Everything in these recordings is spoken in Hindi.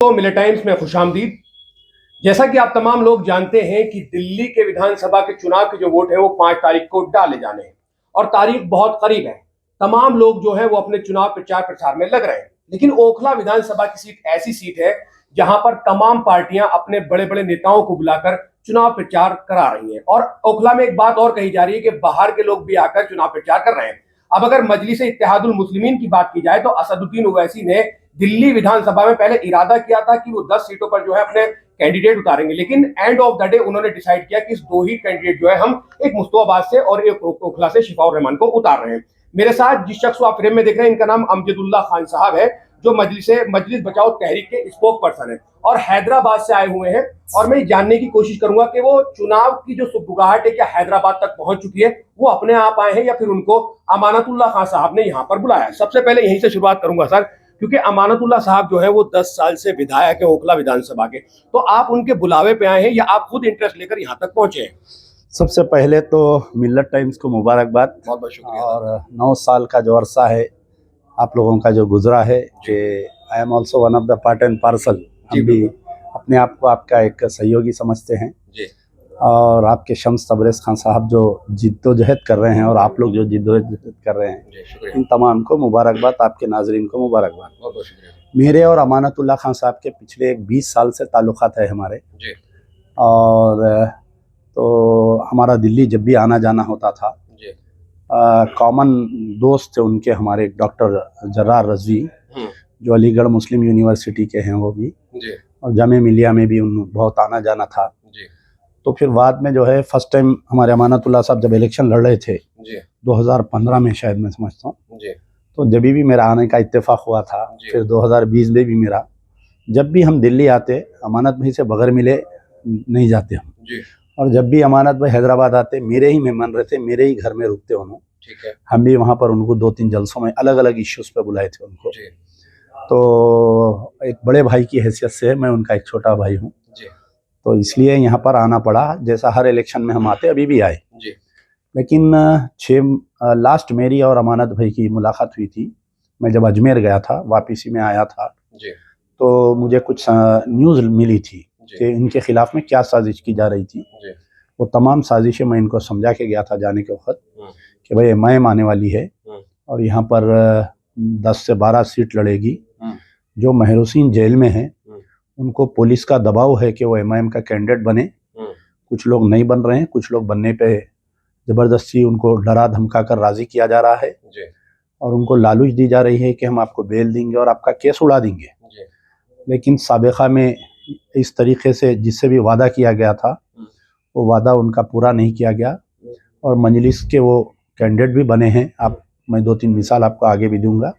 तो मिले टाइम्स में खुशामदीद। जैसा कि आप तमाम लोग जानते हैं कि दिल्ली के विधानसभा के चुनाव के जो वोट है वो 5 तारीख को डाले जाने हैं और तारीख बहुत करीब है। तमाम लोग जो है वो अपने चुनाव प्रचार प्रसार में लग रहे हैं, लेकिन ओखला विधानसभा की सीट ऐसी सीट है जहां पर तमाम पार्टियां अपने बड़े बड़े नेताओं को बुलाकर चुनाव प्रचार करा रही हैं। और ओखला में एक बात और कही जा रही है कि बाहर के लोग भी आकर चुनाव प्रचार कर रहे हैं। अब अगर मजलिस इत्तेहादुल मुस्लिमीन की बात की जाए तो असदुद्दीन ओवैसी ने दिल्ली विधानसभा में पहले इरादा किया था कि वो 10 सीटों पर जो है अपने कैंडिडेट उतारेंगे, लेकिन एंड ऑफ द डे उन्होंने डिसाइड किया कि इस 2 ही कैंडिडेट जो है हम एक मुस्तफाबाद से और एक ओखला से शिफाउर रहमान को उतार रहे हैं। मेरे साथ जिस शख्स को आप फ्रेम में देख रहे हैं इनका नाम अमजदुल्ला खान साहब है, जो मजलिस बचाओ तहरीक के स्पोक पर्सन है और हैदराबाद से आए हुए हैं। और मैं जानने की कोशिश करूंगा कि वो चुनाव की जो सुगबुगाहट है क्या हैदराबाद तक पहुंच चुकी है, वो अपने आप आए हैं या फिर उनको अमानतुल्लाह खान साहब ने यहाँ पर बुलाया। सबसे पहले यहीं से शुरुआत करूंगा सर, क्योंकि अमानतुल्लाह साहब जो है वो 10 साल से विधायक है ओखला विधानसभा के, तो आप उनके बुलावे पे आए हैं या आप खुद इंटरेस्ट लेकर यहाँ तक पहुंचे हैं? सबसे पहले तो मिल्लत टाइम्स को मुबारकबाद। बहुत बहुत शुक्रिया। और 9 साल का जो अरसा है आप लोगों का जो गुजरा है कि I am also one of the part and parcel. हम भी अपने आप को आपका एक सहयोगी समझते हैं जी। और आपके शम्स तबरेज़ खान साहब जो जिद्दोजहद कर रहे हैं और आप लोग जो जिद्दोजहद कर रहे हैं, इन तमाम को मुबारकबाद, आपके नाजरीन को मुबारकबाद। बहुत बहुत शुक्रिया। मेरे और अमानतुल्लाह खान साहब के पिछले 20 साल से ताल्लुकात है हमारे जी। और तो हमारा दिल्ली जब भी आना जाना होता था, कॉमन दोस्त थे उनके, हमारे डॉक्टर जर्रार रज़वी जो अलीगढ़ मुस्लिम यूनिवर्सिटी के हैं वो भी, और जामे मिलिया में भी उन बहुत आना जाना था। तो फिर बाद में जो है फर्स्ट टाइम हमारे अमानतुल्लाह साहब जब इलेक्शन लड़ रहे थे 2015 में, शायद मैं समझता हूँ, तो जब भी मेरा आने का इत्तेफाक हुआ था। फिर 2020 में भी मेरा, जब भी हम दिल्ली आते अमानत भाई से बगैर मिले नहीं जाते हम। और जब भी अमानत भाई हैदराबाद आते मेरे ही मेहमान रहते, मेरे ही घर में रुकते उन्होंने। ठीक है। हम भी वहाँ पर उनको 2-3 जलसों में अलग अलग इश्यूज़ पे बुलाए थे उनको। तो एक बड़े भाई की हैसियत से मैं उनका एक छोटा भाई हूँ, तो इसलिए यहाँ पर आना पड़ा। जैसा हर इलेक्शन में हम आते, अभी भी आए। लेकिन लास्ट मेरी और अमानत भाई की मुलाकात हुई थी, मैं जब अजमेर गया था, वापसी में आया था, तो मुझे कुछ न्यूज़ मिली थी कि इनके खिलाफ में क्या साजिश की जा रही थी। वो तमाम साजिशें मैं इनको समझा के गया था जाने के वक्त कि भाई एमआईएम आने वाली है और यहाँ पर 10 से 12 सीट लड़ेगी। जो महरूसीन जेल में हैं उनको पुलिस का दबाव है कि वो एमआईएम का कैंडिडेट बने। कुछ लोग नहीं बन रहे हैं, कुछ लोग बनने पे ज़बरदस्ती उनको डरा धमका कर राज़ी किया जा रहा है और उनको लालूच दी जा रही है कि हम आपको बेल देंगे और आपका केस उड़ा देंगे। लेकिन साबिक़ा में इस तरीके से जिससे भी वादा किया गया था वो वादा उनका पूरा नहीं किया गया और मजलिस के वो कैंडिडेट भी बने हैं। मैं 2-3 मिसाल आपको आगे भी दूंगा।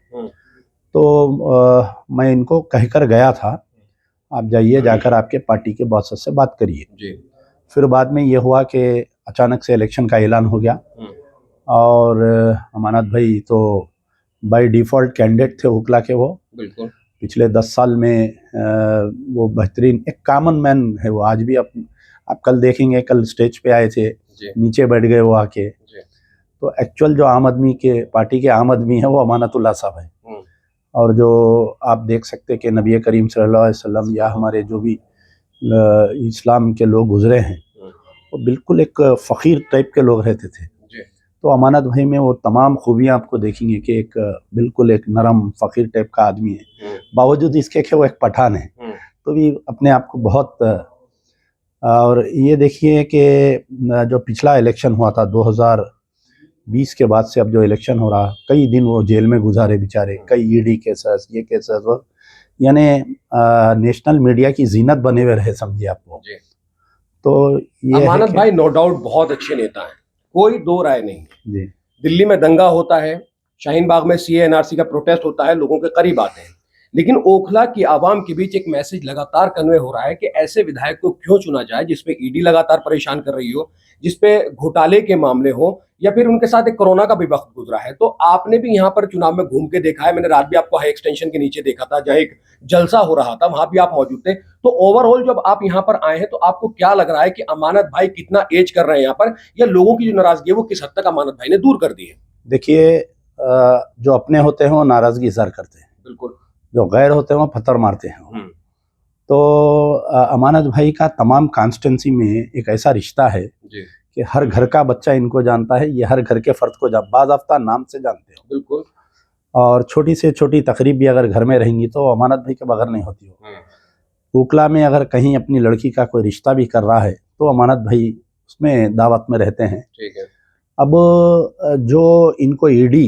तो मैं इनको कहकर गया था, आप जाइए, जाकर आपके पार्टी के बॉस से बात करिए। फिर बाद में ये हुआ कि अचानक से इलेक्शन का ऐलान हो गया और अमानत भाई तो बाय डिफ़ॉल्ट कैंडिडेट थे ओखला के। वो बिल्कुल पिछले 10 साल में वो बेहतरीन एक कॉमन मैन है। वो आज भी आप कल देखेंगे, कल स्टेज पे आए थे, नीचे बैठ गए वो आके। तो एक्चुअल जो आम आदमी के पार्टी के आम आदमी है वो अमानतुल्लाह साहब है। और जो आप देख सकते हैं कि नबी करीम सल्लल्लाहु अलैहि वसल्लम या हमारे जो भी इस्लाम के लोग गुजरे हैं वो बिल्कुल एक फ़कीर टाइप के लोग रहते थे। तो अमानत भाई में वो तमाम खूबियाँ आपको देखेंगे कि एक बिल्कुल एक नरम फ़कीर टाइप का आदमी है, बावजूद इसके कि वो एक पठान है। तो भी अपने आप को बहुत। और ये देखिए कि जो पिछला इलेक्शन हुआ था 2020 के बाद से अब जो इलेक्शन हो रहा, कई दिन वो जेल में गुजारे बेचारे, कई ईडी केसेस, ये केसेस, वो यानी नेशनल मीडिया की जीनत बने हुए रहे, समझिए आपको। तो ये अमानत भाई नो डाउट बहुत अच्छे नेता हैं, कोई दो राय नहीं जी। दिल्ली में दंगा होता है, शाहीन बाग में सीए एनआरसी का प्रोटेस्ट होता है, लोगों के करीब आते हैं, लेकिन ओखला की आवाम के बीच एक मैसेज लगातार कन्वे हो रहा है कि ऐसे विधायक को क्यों चुना जाए जिसपे ईडी लगातार परेशान कर रही हो, जिसपे घोटाले के मामले हो, या फिर उनके साथ एक कोरोना का भी वक्त गुजरा है। तो आपने भी यहाँ पर चुनाव में घूम के देखा है, मैंने रात भी आपको हाई एक्सटेंशन के नीचे देखा था जहाँ एक जलसा हो रहा था, वहां भी आप मौजूद थे। तो ओवरऑल जब आप यहाँ पर आए हैं तो आपको क्या लग रहा है कि अमानत भाई कितना एज कर रहे हैं यहाँ पर, या लोगों की जो नाराजगी है वो किस हद तक अमानत भाई ने दूर कर दी है? देखिए, जो अपने होते हैं वो नाराजगी इज़हार करते हैं, बिल्कुल। जो गैर होते हैं वो पत्थर मारते हैं। तो अमानत भाई का तमाम कॉन्स्टिट्यूंसी में एक ऐसा रिश्ता है जी कि हर घर का बच्चा इनको जानता है, ये हर घर के फर्द को बाज़ाफ्ता नाम से जानते हो। बिल्कुल। और छोटी से छोटी तकरीब भी अगर घर में रहेंगी तो अमानत भाई के बगैर नहीं होती हो। उकला में अगर कहीं अपनी लड़की का कोई रिश्ता भी कर रहा है तो अमानत भाई उसमें दावत में रहते हैं। ठीक है। अब जो इनको ईडी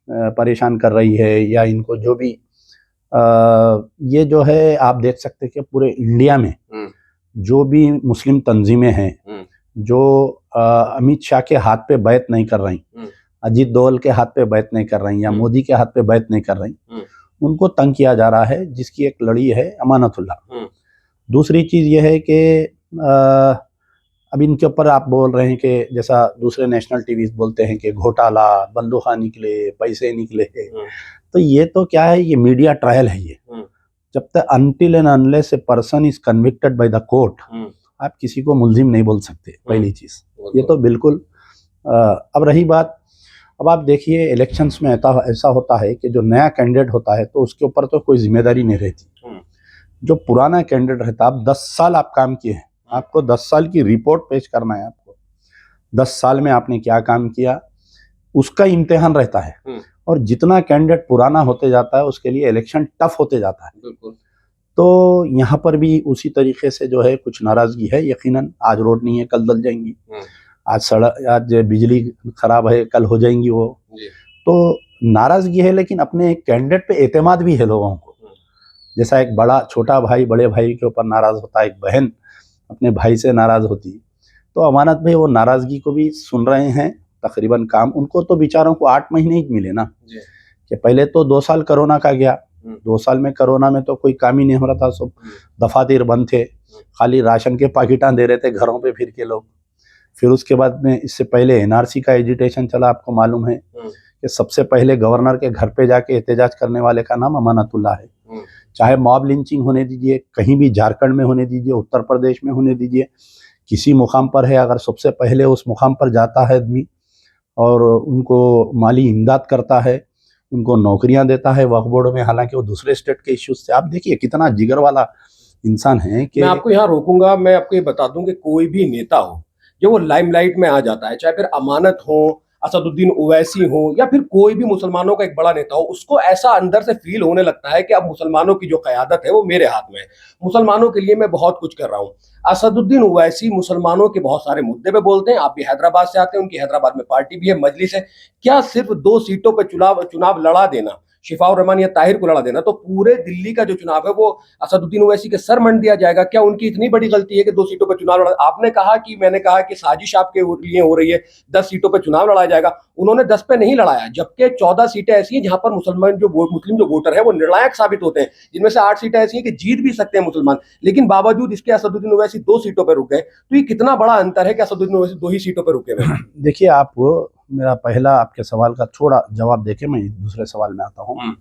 परेशान कर रही है या इनको जो भी ये जो है आप देख सकते हैं कि पूरे इंडिया में जो भी मुस्लिम तंजीमें हैं जो अमित शाह के हाथ पे बैत नहीं कर रही, अजीत डोवाल के हाथ पे बैत नहीं कर रही या मोदी के हाथ पे बैत नहीं कर रही, उनको तंग किया जा रहा है, जिसकी एक लड़ी है अमानतुल्लाह। दूसरी चीज़ ये है कि अब इनके ऊपर आप बोल रहे हैं कि जैसा दूसरे नेशनल टीवीज बोलते हैं कि घोटाला, बंदूका निकले, पैसे निकले, तो ये तो क्या है, ये मीडिया ट्रायल है। ये जब तक until and unless a person is convicted by the court आप किसी को मुल्जिम नहीं बोल सकते, पहली चीज़ ये तो बिल्कुल। अब रही बात, अब आप देखिए इलेक्शंस में ऐसा होता है कि जो नया कैंडिडेट होता है तो उसके ऊपर तो कोई जिम्मेदारी नहीं रहती। जो पुराना कैंडिडेट रहता है, आप 10 साल आप काम किए हैं, आपको 10 साल की रिपोर्ट पेश करना है। आपको 10 साल में आपने क्या काम किया उसका इम्तिहान रहता है। और जितना कैंडिडेट पुराना होते जाता है उसके लिए इलेक्शन टफ होते जाता है। बिल्कुल। तो यहाँ पर भी उसी तरीके से जो है कुछ नाराजगी है। यकीनन आज रोड नहीं है कल दल जाएंगी, आज सड़क, आज बिजली खराब है कल हो जाएंगी वो। तो नाराजगी है, लेकिन अपने कैंडिडेट पे एतमाद भी है लोगों को। जैसा एक बड़ा छोटा भाई बड़े भाई के ऊपर नाराज होता है, एक बहन अपने भाई से नाराज होती, तो अमानत भाई वो नाराजगी को भी सुन रहे हैं। तकरीबन काम उनको तो बेचारों को 8 महीने ही मिले ना, कि पहले तो 2 साल कोरोना का गया, 2 साल में कोरोना में तो कोई काम ही नहीं हो रहा था, सब दफातर बंद थे, खाली राशन के पाकिटां दे रहे थे घरों पे फिर के लोग। फिर उसके बाद में इससे पहले एनआरसी का एजिटेशन चला, आपको मालूम है कि सबसे पहले गवर्नर के घर पे जाके एहतजाज करने वाले का नाम अमानतुल्लाह है। चाहे मॉब लिंचिंग होने दीजिए, कहीं भी झारखंड में होने दीजिए, उत्तर प्रदेश में होने दीजिए, किसी मुकाम पर है, अगर सबसे पहले उस मुकाम पर जाता है आदमी और उनको माली इमदाद करता है, उनको नौकरियां देता है वक्फ बोर्ड में, हालांकि वो दूसरे स्टेट के इश्यूज से। आप देखिए कितना जिगर वाला इंसान है कि मैं आपको यहाँ रोकूंगा, मैं आपको ये बता दूं कि कोई भी नेता हो जो वो लाइमलाइट में आ जाता है, चाहे फिर अमानत हो, असदुद्दीन ओवैसी हो या फिर कोई भी मुसलमानों का एक बड़ा नेता हो, उसको ऐसा अंदर से फील होने लगता है कि अब मुसलमानों की जो क़यादत है वो मेरे हाथ में है, मुसलमानों के लिए मैं बहुत कुछ कर रहा हूँ। असदुद्दीन ओवैसी मुसलमानों के बहुत सारे मुद्दे पे बोलते हैं। आप भी हैदराबाद से आते हैं, उनकी हैदराबाद में पार्टी भी है, मजलिस है। क्या सिर्फ 2 सीटों पर चुनाव लड़ा देना, शिफाउर रहमान या ताहिर को लड़ा देना, तो पूरे दिल्ली का जो चुनाव है वो असदुद्दीन ओवैसी के सर मंड दिया जाएगा? क्या उनकी इतनी बड़ी गलती है कि 2 सीटों पर चुनाव लड़ा? आपने कहा कि मैंने कहा कि साजिश आपके लिए हो रही है, 10 सीटों पर चुनाव लड़ाया जाएगा। उन्होंने 10 पे नहीं लड़ाया, जबकि 14 सीटें ऐसी हैं जहां पर मुस्लिम जो वोटर है वो निर्णायक साबित होते हैं, जिनमें से 8 सीटें ऐसी हैं कि जीत भी सकते हैं मुसलमान, लेकिन बावजूद इसके असदुद्दीन ओवैसी 2 सीटों पर रुक गए। तो ये कितना बड़ा अंतर है कि असदुद्दीन ओवैसी 2 ही सीटों पर रुके हुए। देखिए, आप मेरा पहला आपके सवाल का थोड़ा जवाब देके मैं दूसरे सवाल में आता हूँ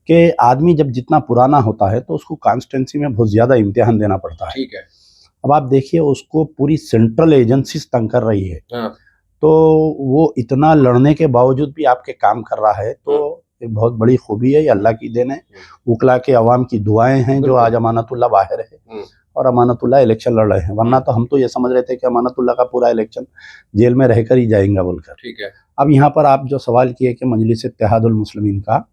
कि आदमी जब जितना पुराना होता है तो उसको कॉन्स्टिट्यूंसी में बहुत ज्यादा इम्तिहान देना पड़ता है। ठीक है। अब आप देखिए उसको पूरी सेंट्रल एजेंसी तंग कर रही है, तो वो इतना लड़ने के बावजूद भी आपके काम कर रहा है, तो एक बहुत बड़ी खूबी है, ये अल्लाह की देन है, उकला के अवाम की दुआएं हैं जो आज अमानतुल्लाह बाहर है और अमानतुल्लाह इलेक्शन लड़ रहे हैं। वरना तो हम तो ये समझ रहे थे कि अमानतुल्लाह का पूरा इलेक्शन जेल में रहकर ही जाएंगे बोलकर। ठीक है। अब यहाँ पर आप जो सवाल किए कि मजलिस इत्तेहादुल मुस्लिमीन का,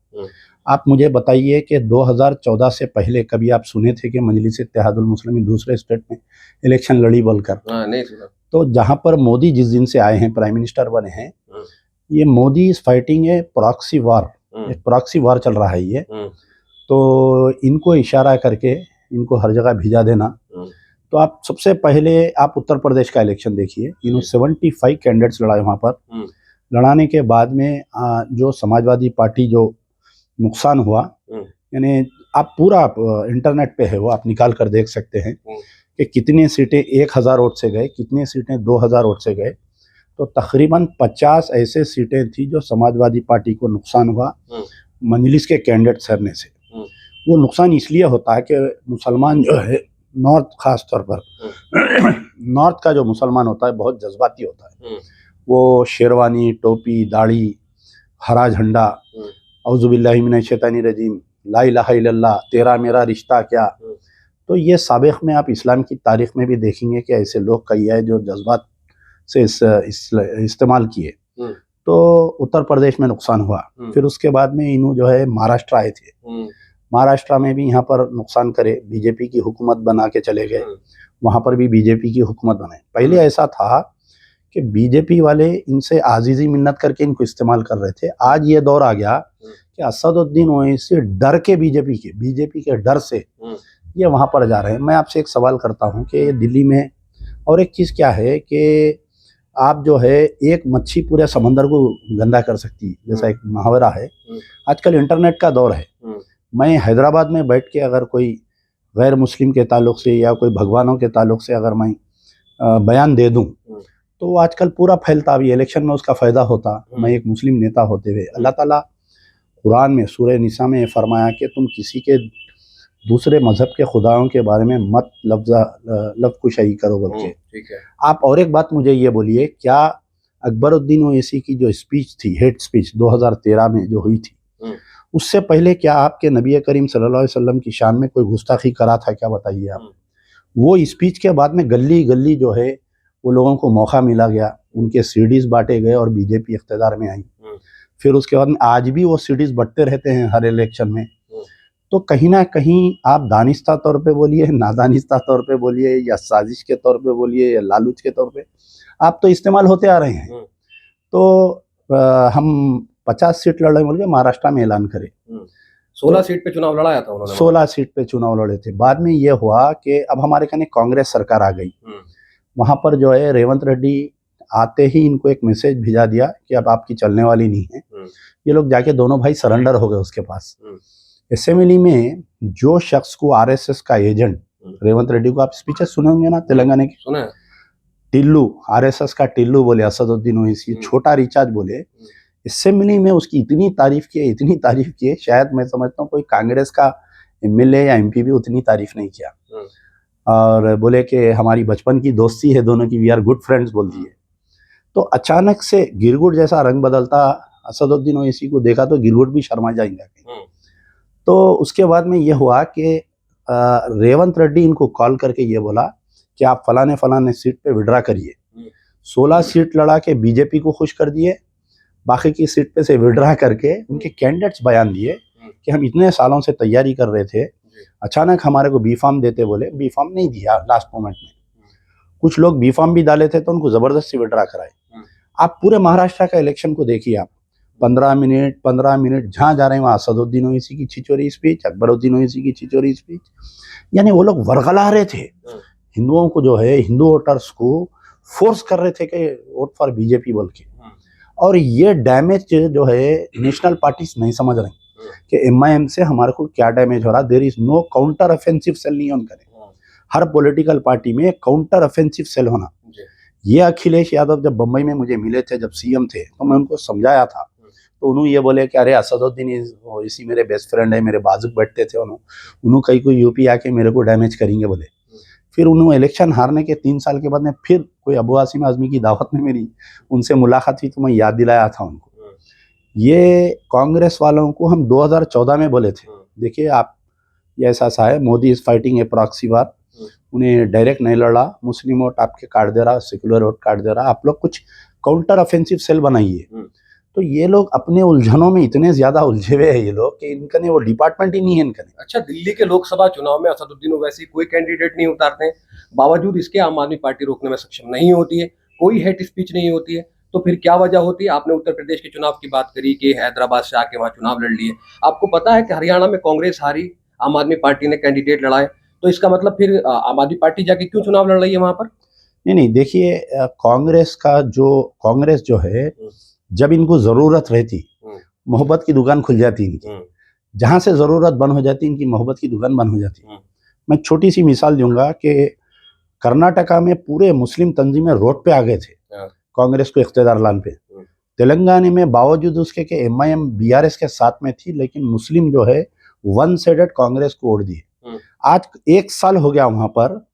आप मुझे बताइए कि 2014 से पहले कभी आप सुने थे कि मजलिस इत्तेहादुल मुस्लिमीन दूसरे स्टेट में इलेक्शन लड़ी बोलकर? नहीं सुना। तो जहाँ पर मोदी जिस दिन से आए हैं, प्राइम मिनिस्टर बने हैं, ये Modi is fighting a proxy वार, एक प्रॉक्सी वार चल रहा है ये। तो इनको इशारा करके इनको हर जगह भिजा देना। तो आप सबसे पहले आप उत्तर प्रदेश का इलेक्शन देखिए, इन्होंने 75 कैंडिडेट्स लड़ाए वहाँ पर। लड़ाने के बाद में जो समाजवादी पार्टी जो नुकसान हुआ, यानी आप पूरा इंटरनेट पे है वो, आप निकाल कर देख सकते हैं कि कितनी सीटें 1000 वोट से गए, कितनी सीटें 2000 वोट से गए। तो तकरीबन 50 ऐसे सीटें थी जो समाजवादी पार्टी को नुकसान हुआ मजलिस के कैंडिडेट सरने से। वो नुकसान इसलिए होता है कि मुसलमान जो है नॉर्थ, खास तौर पर नॉर्थ का जो मुसलमान होता है बहुत जज्बाती होता है। वो शेरवानी, टोपी, दाढ़ी, हरा झंडा, औज़ुबिल्लाहि मिनश शैतानिर रजीम, ला इलाहा इल्लल्लाह, तेरा मेरा रिश्ता क्या, तो ये साबिक़ में आप इस्लाम की तारीख़ में भी देखेंगे कि ऐसे लोग कई है जो जज्बात से इस्तेमाल किए, तो उत्तर प्रदेश में नुकसान हुआ। फिर उसके बाद में इन्हों जो है महाराष्ट्र आए थे, महाराष्ट्र में भी यहाँ पर नुकसान करे, बीजेपी की हुकूमत बना के चले गए, वहाँ पर भी बीजेपी की हुकूमत बनाए। पहले ऐसा था कि बीजेपी वाले इनसे आजीजी मिन्नत करके इनको इस्तेमाल कर रहे थे। आज ये दौर आ गया कि असदुद्दीन ओवैसी डर के बीजेपी के डर से ये वहाँ पर जा रहे हैं। मैं आपसे एक सवाल करता हूँ कि दिल्ली में और एक चीज़ क्या है कि आप जो है एक मच्छी पूरे समंदर को गंदा कर सकती है, जैसा एक मुहावरा है। आजकल इंटरनेट का दौर है। मैं हैदराबाद में बैठ के अगर कोई गैर मुस्लिम के ताल्लुक से या कोई भगवानों के ताल्लुक से अगर मैं बयान दे दूं तो वो आजकल पूरा फैलता। अभी इलेक्शन में उसका फ़ायदा होता। मैं एक मुस्लिम नेता होते हुए, अल्लाह ताला कुरान में सूरह निसा में फरमाया कि तुम किसी के दूसरे मजहब के खुदाओं के बारे में मत लफ्ज़-कुशाई करो बोल के। ठीक है। आप और एक बात मुझे ये बोलिए, क्या अकबरुद्दीन ओवैसी की जो स्पीच थी, हेट स्पीच 2013 में जो हुई थी, उससे पहले क्या आपके नबी करीम सल्लल्लाहु अलैहि वसल्लम की शान में कोई गुस्ताखी करा था क्या? बताइए आप। वो स्पीच के बाद में गली गली जो है वो लोगों को मौका मिला गया, उनके सीडीज बांटे गए और बीजेपी इख्तियार में आई। फिर उसके बाद में आज भी वो सीडीज बंटते रहते हैं हर इलेक्शन में। तो कहीं ना कहीं आप दानिस्ता तौर पे बोलिए, नादानिस्ता तौर पे बोलिए, या साजिश के तौर पे बोलिए, या लालूच के तौर पे, आप तो इस्तेमाल होते आ रहे हैं। तो हम 50 सीट लड़े बोल के महाराष्ट्र में ऐलान करे। 16 सीट पे चुनाव लड़ाया था उन्होंने। 16 सीट पे चुनाव लड़े थे। बाद में ये हुआ कि अब हमारे कहने कांग्रेस सरकार आ गई। वहाँ पर जो है रेवंत रेड्डी आते ही इनको एक मैसेज भेजा दिया कि अब आपकी चलने वाली नहीं है। ये लोग जाके दोनों भाई सरेंडर हो गए उसके पास। असेंबली में जो शख्स को आरएसएस का एजेंट, रेवंत रेड्डी को आप स्पीचेस सुने होंगे ना तेलंगाना की, सुना है। टिल्लू, आरएसएस का टिल्लू बोले, असदुद्दीन ओवैसी छोटा रिचार्ज बोले। असेंबली में उसकी इतनी तारीफ की, शायद मैं समझता हूँ कोई कांग्रेस का एमएलए या एमपी भी उतनी तारीफ नहीं किया। और बोले कि हमारी बचपन की दोस्ती है दोनों की, वी आर गुड फ्रेंड्स बोल दिए। तो अचानक से गिरगुट जैसा रंग बदलता असदुद्दीन ओवैसी को देखा तो गिरगुट भी शर्मा जाएंगे। तो उसके बाद में ये हुआ कि रेवंत रेड्डी इनको कॉल करके ये बोला कि आप फलाने सीट पे विड्रा करिए। 16 सीट लड़ा के बीजेपी को खुश कर दिए, बाकी की सीट पे से विड्रा करके उनके कैंडिडेट्स बयान दिए कि हम इतने सालों से तैयारी कर रहे थे, अचानक हमारे को बी फॉर्म देते बोले। बी फॉर्म नहीं दिया लास्ट मोमेंट में। कुछ लोग बी फॉर्म भी डाले थे तो उनको जबरदस्ती विड्रा कराए। आप पूरे महाराष्ट्र का इलेक्शन को देखिए, आप 15 मिनट जहाँ जा रहे हैं वहाँ असदुद्दीन ओवैसी की छिचोरी स्पीच, अकबरुद्दीन ओवैसी की छिचोरी स्पीच। यानी वो लोग वरगला रहे थे हिंदुओं को, जो है हिंदू वोटर्स को फोर्स कर रहे थे कि वोट फॉर बीजेपी बोल के। और ये डैमेज जो है नेशनल पार्टीज नहीं समझ रहे कि एमआईएम से हमारे को क्या डैमेज हो रहा। There is no counter offensive cell नहीं होना। हर पॉलिटिकल पार्टी में काउंटर ऑफेंसिव सेल होना। ये अखिलेश यादव जब बम्बई में मुझे मिले थे, जब सीएम थे, तो मैं उनको समझाया था, तो उन्होंने ये बोले कि अरे असदुद्दीन ओवैसी मेरे बेस्ट फ्रेंड है, मेरे बाजू बैठते थे, उन्होंने कहीं कोई यूपी आके मेरे को डैमेज करेंगे बोले। फिर उन्होंने इलेक्शन हारने के 3 साल के बाद में फिर कोई अबू आसिम आजमी की दावत में मेरी उनसे मुलाकात हुई तो मैं याद दिलाया था उनको। ये कांग्रेस वालों को हम 2014 में बोले थे, देखिए आप ये ऐसा है, Modi is fighting a proxy वार। उन्हें डायरेक्ट नहीं लड़ा, मुस्लिम वोट आपके काट दे रहा, सेकुलर वोट काट दे रहा, आप लोग कुछ काउंटर ऑफेंसिव सेल बनाइए। तो ये लोग अपने उलझनों में इतने ज्यादा उलझे हुए हैं ये लोग कि इनका ने वो डिपार्टमेंट ही नहीं है इनका। अच्छा, दिल्ली के लोकसभा चुनाव में असदुद्दीन ओवैसी कोई कैंडिडेट नहीं उतारते हैं, बावजूद इसके आम आदमी पार्टी रोकने में सक्षम नहीं होती है, कोई हेट स्पीच नहीं होती है, तो फिर क्या वजह होती है? आपने उत्तर प्रदेश के चुनाव की बात करी कि हैदराबाद से आके वहां चुनाव लड़ लिए। आपको पता है कि हरियाणा में कांग्रेस हारी, आम आदमी पार्टी ने कैंडिडेट लड़ाए, तो इसका मतलब फिर आम आदमी पार्टी जाके क्यों चुनाव लड़ रही है वहां पर? नहीं, देखिए कांग्रेस जो है, जब इनको जरूरत रहती, मोहब्बत की दुकान खुल जाती इनकी। जहां से जरूरत बंद हो जाती, इनकी मोहब्बत की दुकान बंद हो जाती। मैं छोटी सी मिसाल दूंगा कि कर्नाटका में पूरे मुस्लिम तंजीमें रोड पे आ गए थे कांग्रेस को इख्तियार लाने पे। तेलंगाना में बावजूद उसके कि एमआईएम बीआरएस के साथ में थी, लेकिन मुस्लिम जो है वन साइडेड कांग्रेस को वोट दिए। आज 1 साल हो गया वहां पर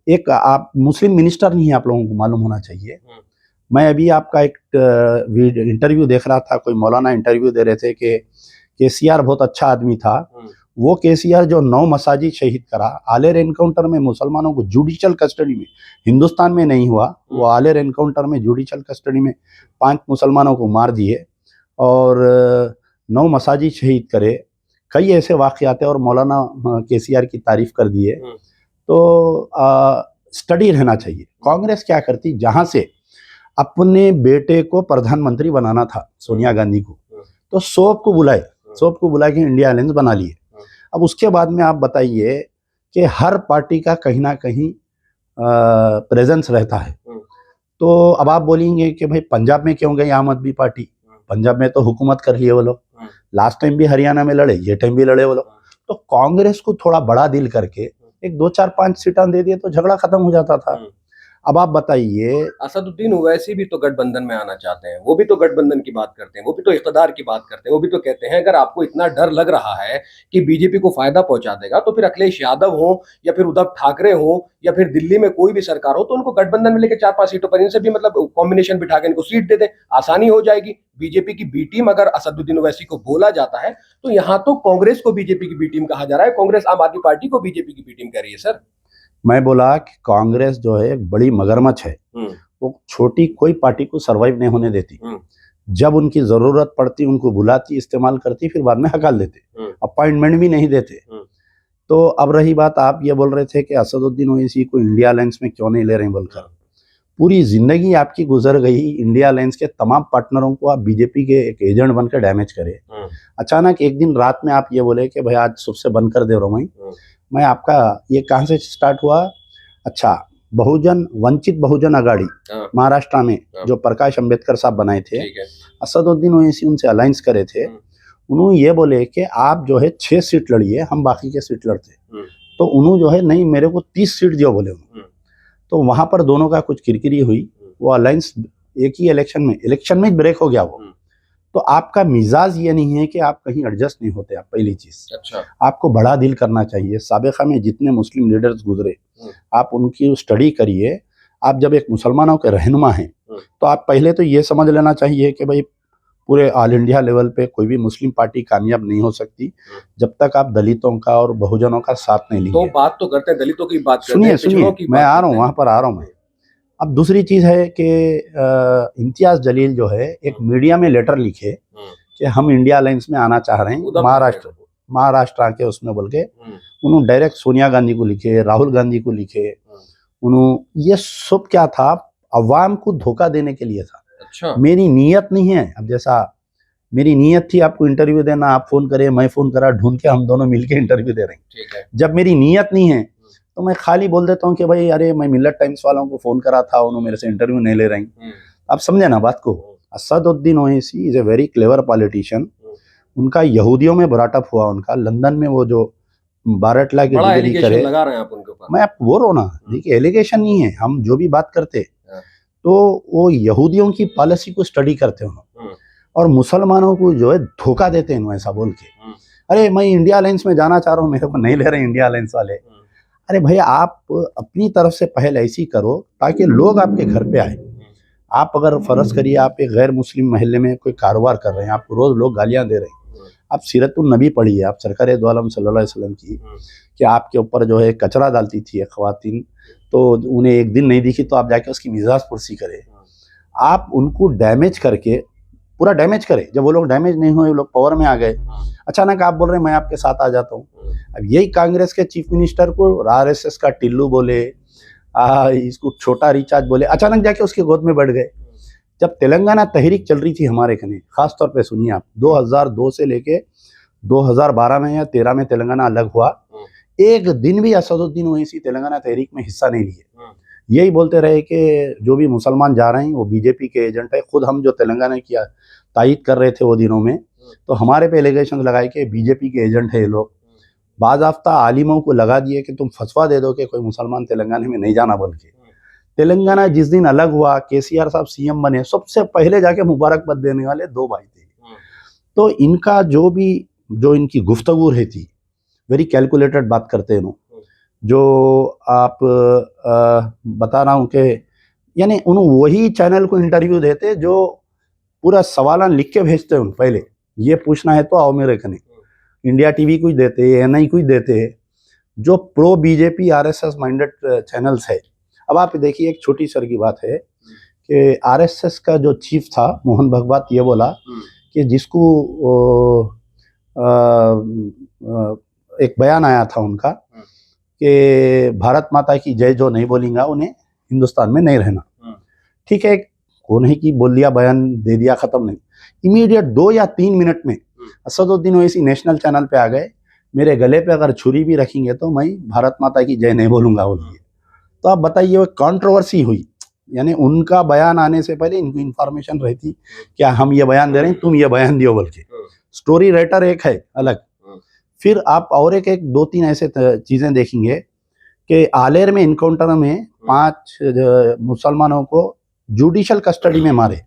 एक आप मुस्लिम मिनिस्टर नहीं है, आप लोगों को मालूम होना चाहिए। मैं अभी आपका एक इंटरव्यू देख रहा था, कोई मौलाना इंटरव्यू दे रहे थे कि केसीआर बहुत अच्छा आदमी था, वो केसीआर जो 9 मसाजिद शहीद करा, आलेर एनकाउंटर में मुसलमानों को जुडिशियल कस्टडी में, हिंदुस्तान में नहीं हुआ, वो आलेर एनकाउंटर में जुडिशियल कस्टडी में 5 मुसलमानों को मार दिए और 9 मसाजिद शहीद करे, कई ऐसे वाक़यात हैं और मौलाना केसीआर की तारीफ कर दी है। तो स्टडी रहना चाहिए। कांग्रेस क्या करती, जहां से अपने बेटे को प्रधानमंत्री बनाना था सोनिया गांधी को, तो सोप को बुला के इंडिया अलायंस बना लिए। अब उसके बाद में आप बताइए कि हर पार्टी का कहीं ना कहीं प्रेजेंस रहता है। तो अब आप बोलेंगे कि भाई पंजाब में क्यों गई आम आदमी पार्टी, पंजाब में तो हुकूमत कर लिए वो लोग, लास्ट टाइम भी हरियाणा में लड़े, ये टाइम भी लड़े वो लोग। तो कांग्रेस को थोड़ा बड़ा दिल करके एक 2-4-5 सीटां दे दिए तो झगड़ा खत्म हो जाता था। अब आप बताइए, असदुद्दीन ओवैसी भी तो गठबंधन में आना चाहते हैं, वो भी तो गठबंधन की बात करते हैं, वो भी तो इख्तियार की बात करते हैं, वो भी तो कहते हैं अगर आपको इतना डर लग रहा है कि बीजेपी को फायदा पहुंचा देगा तो फिर अखिलेश यादव हो या फिर उद्धव ठाकरे हो या फिर दिल्ली में कोई भी सरकार हो तो उनको गठबंधन में लेकर 4-5 सीटों पर इनसे भी मतलब कॉम्बिनेशन बिठा के इनको सीट दे दे, आसानी हो जाएगी। बीजेपी की बी टीम अगर असदुद्दीन ओवैसी को बोला जाता है तो यहाँ तो कांग्रेस को बीजेपी की बी टीम कहा जा रहा है, कांग्रेस आम आदमी पार्टी को बीजेपी की बी टीम कह रही है। सर मैं बोला कि कांग्रेस जो है एक बड़ी मगरमच्छ है, वो छोटी कोई पार्टी को सरवाइव नहीं होने देती। जब उनकी जरूरत पड़ती उनको बुलाती, इस्तेमाल करती, फिर बाद में हकाल देते, अपॉइंटमेंट भी नहीं देते। तो अब रही बात, आप ये बोल रहे थे कि असदुद्दीन ओवैसी को इंडिया अलायंस में क्यों नहीं ले रहे हैं बोलकर। पूरी जिंदगी आपकी गुजर गई इंडिया अलायंस के तमाम पार्टनरों को आप बीजेपी के एक एजेंट बनकर डैमेज करे। अचानक एक दिन रात में आप ये बोले कि भाई आज सुबह से बंद कर दे रहा हूँ मैं आपका, ये कहाँ से स्टार्ट हुआ? अच्छा, वंचित बहुजन अगाड़ी महाराष्ट्र में जो प्रकाश अंबेडकर साहब बनाए थे, असदुद्दीन ओवैसी उनसे अलायंस करे थे। उन्होंने ये बोले कि आप जो है 6 सीट लड़िए, हम बाकी के सीट लड़ते। तो उन्होंने जो है नहीं, मेरे को 30 सीट जो बोले। तो वहां पर दोनों का कुछ किरकिरी हुई, वो अलायंस एक ही इलेक्शन में ब्रेक हो गया वो। तो आपका मिजाज ये नहीं है कि आप कहीं एडजस्ट नहीं होते। आप पहली चीज, अच्छा, आपको बड़ा दिल करना चाहिए। साबिका में जितने मुस्लिम लीडर्स गुजरे, आप उनकी स्टडी करिए। आप जब एक मुसलमानों के रहनुमा हैं तो आप पहले तो ये समझ लेना चाहिए कि भाई पूरे ऑल इंडिया लेवल पे कोई भी मुस्लिम पार्टी कामयाब नहीं हो सकती जब तक आप दलितों का और बहुजनों का साथ नहीं लेंगे। तो बात तो करते हैं दलितों की बात, सुनिए मैं आ रहा हूँ, वहां पर आ रहा हूँ मैं। अब दूसरी चीज है कि इम्तियाज जलील जो है एक मीडिया में लेटर लिखे कि हम इंडिया अलायंस में आना चाह रहे हैं, महाराष्ट्र के उसमें बोल के उन्होंने डायरेक्ट सोनिया गांधी को लिखे, राहुल गांधी को लिखे। उन्होंने ये सब क्या था, अवाम को धोखा देने के लिए था। अच्छा, मेरी नीयत नहीं है। अब जैसा मेरी नीयत थी आपको इंटरव्यू देना, आप फोन करे, मैं फोन करा, ढूंढ के हम दोनों मिलके इंटरव्यू दे रहे हैं। ठीक है। जब मेरी नीयत नहीं है तो मैं खाली बोल देता हूँ कि भाई अरे मैं मिल्लत टाइम्स वालों को फोन करा था, उन्होंने मेरे से इंटरव्यू नहीं ले रहे। आप समझे ना बात को। Asaduddin Owaisi is a very clever politician. उनका यहूदियों में ब्राटअप हुआ, उनका लंदन में वो जो बारटला की डिग्री करे, लगा रहे हैं आप उनके ऊपर। मैं आप वो रो ना, देखिए एलिगेशन नहीं है, हम जो भी बात करते तो वो यहूदियों की पॉलिसी को स्टडी करते हैं और मुसलमानों को जो है धोखा देते हैं ऐसा बोल के, अरे मैं इंडिया अलायंस में जाना चाह रहा हूँ, मेरे को नहीं ले रहे इंडिया अलायंस वाले। अरे भैया आप अपनी तरफ से पहल ऐसी करो ताकि लोग आपके घर पे आए। आप अगर फर्ज करिए आप एक गैर मुस्लिम महल्ले में कोई कारोबार कर रहे हैं, आपको रोज लोग गालियां दे रहे हैं, आप सीरतुन नबी पढ़िए, आप सरकार दो आलम सल्लल्लाहु अलैहि वसल्लम की, कि आपके ऊपर जो है कचरा डालती थी खवातीन, तो उन्हें एक दिन नहीं दिखी तो आप जाके उसकी मिजाज पुरसी करें। आप उनको डैमेज करके पूरा डैमेज करें। जब वो लोग डैमेज नहीं हुए, वो लोग पावर में आ गए, अचानक आप बोल रहे हैं मैं आपके साथ आ जाता हूँ। अब यही कांग्रेस के चीफ मिनिस्टर को आरएसएस का टिल्लू बोले, इसको छोटा रिचार्ज बोले, अचानक जाके उसके गोद में बैठ गए। जब तेलंगाना तहरीक चल रही थी हमारे कने, खास तौर पे सुनिए आप, 2002 से लेके 2012 में या 13 में तेलंगाना अलग हुआ, एक दिन भी असदुद्दीन ओवैसी तेलंगाना तहरीक में हिस्सा नहीं लिए। यही बोलते रहे कि जो भी मुसलमान जा रहे हैं वो बीजेपी के एजेंट है। खुद हम जो तेलंगाना की तायद कर रहे थे वो दिनों में, तो हमारे पे एलिगेशन लगाए कि बीजेपी के एजेंट है ये लोग। बाज़ाफ्ता आलिमों को लगा दिए कि तुम फतवा दे दो कि कोई मुसलमान तेलंगाना में नहीं जाना बोल के। तेलंगाना जिस दिन अलग हुआ, केसीआर साहब सीएम बने, सबसे पहले जाके मुबारकबाद देने वाले 2 भाई थे। तो इनका जो इनकी गुफ्तगू रहती, वेरी कैलकुलेटेड बात करते हैं। जो आप बता रहा हूँ कि यानी उन वही चैनल को इंटरव्यू देते जो पूरा सवाल लिख के भेजते हैं। पहले ये पूछना है तो आओ मेरे कने, इंडिया टीवी कुछ देते, एएनआई कुछ देते, जो pro BJP RSS minded channels है। अब आप देखिए, एक छोटी सर की बात है कि आरएसएस का जो चीफ था मोहन भागवत, ये बोला कि जिसको एक बयान आया था उनका कि भारत माता की जय जो नहीं बोलेंगा उन्हें हिंदुस्तान में नहीं रहना। ठीक है, कौन है कि बोल दिया, बयान दे दिया, खत्म नहीं। इमीडिएट 2 या 3 मिनट में असदुद्दीन ओवैसी नेशनल चैनल पे आ गए, मेरे गले पे अगर छुरी भी रखेंगे तो मैं भारत माता की जय नहीं बोलूंगा बोलिए। तो आप बताइए, वो कंट्रोवर्सी हुई, यानी उनका बयान आने से पहले इनको इन्फॉर्मेशन रहती क्या हम ये बयान दे रहे हैं, तुम ये बयान दियो बोल के। स्टोरी राइटर एक है अलग। फिर आप और एक 2-3 ऐसे चीजें देखेंगे कि आलेर में इनकाउंटर में 5 मुसलमानों को जुडिशियल कस्टडी में मारे,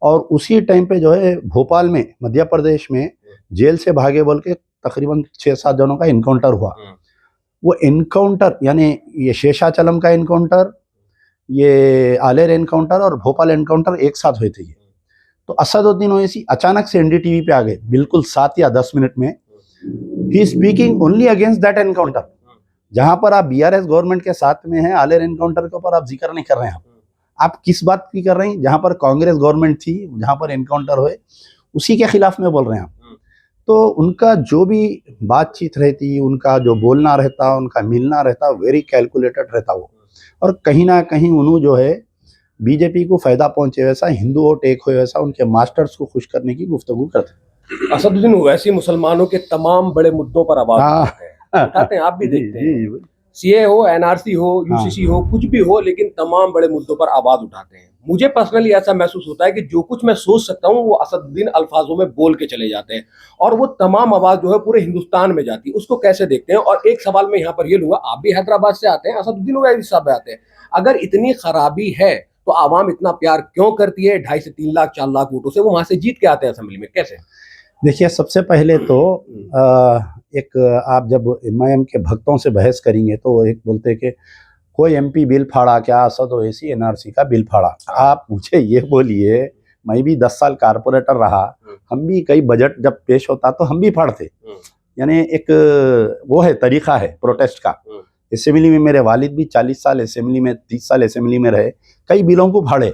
और उसी टाइम पे जो है भोपाल में, मध्य प्रदेश में जेल से भागे बोल के तकरीबन 6-7 जनों का इनकाउंटर हुआ। वो इनकाउंटर यानी ये शेषाचलम का इनकाउंटर, ये आलेर इनकाउंटर और भोपाल इनकाउंटर एक साथ हुए थे। ये तो असदुद्दीन ओवैसी अचानक से एनडीटीवी पे आ गए, बिल्कुल 7 या 10 मिनट में। He speaking only against that encounter. जहां पर आप बीआरएस गवर्नमेंट के साथ में हैं, आलेर एनकाउंटर के ऊपर आप जिक्र नहीं कर रहे हैं। आप किस बात की कर रहे हैं? जहां पर कांग्रेस गवर्नमेंट थी, जहां पर एनकाउंटर हुए, उसी के खिलाफ में बोल रहे हैं आप। तो उनका जो भी बातचीत रहती, उनका जो बोलना रहता, उनका मिलना रहता, वेरी कैलकुलेटेड रहता वो। और कहीं ना कहीं उन्होंने जो है बीजेपी को फायदा पहुंचे वैसा, हिंदू वोट एक हो वैसा, उनके मास्टर्स को खुश करने की गुफ्तगू करते। असदुद्दीन ओवैसी मुसलमानों के तमाम बड़े मुद्दों पर आवाज उठाते हैं, आप भी देखते हैं। सीए हो, एनआरसी हो, यूसीसी हो, कुछ भी हो, लेकिन तमाम बड़े मुद्दों पर आवाज उठाते हैं। मुझे पर्सनली ऐसा महसूस होता है कि जो कुछ मैं सोच सकता हूँ वो असदुद्दीन अल्फाजों में बोल के चले जाते हैं, और वो तमाम आवाज जो है पूरे हिंदुस्तान में जाती है। उसको कैसे देखते हैं? और एक सवाल मैं यहाँ पर ये लूंगा, आप भी हैदराबाद से आते हैं, असदुद्दीन ओवैसी साहब आते हैं, अगर इतनी खराबी है तो आवाम इतना प्यार क्यों करती है? 2.5 से 3 लाख 4 लाख वोटों से वो वहां से जीत के आते हैं असेंबली में, कैसे? देखिए, सबसे पहले तो एक आप जब एमआईएम के भक्तों से बहस करेंगे तो एक बोलते हैं कि कोई एमपी बिल फाड़ा क्या, असद ओवैसी एनआरसी का बिल फाड़ा। आप मुझे ये बोलिए, मैं भी 10 साल कारपोरेटर रहा, हम भी कई बजट जब पेश होता तो हम भी फाड़ते। यानी एक वो है, तरीका है प्रोटेस्ट का। असेंबली में मेरे वालिद भी 40 साल असेंबली में, 30 साल असेंबली में रहे, कई बिलों को फाड़े,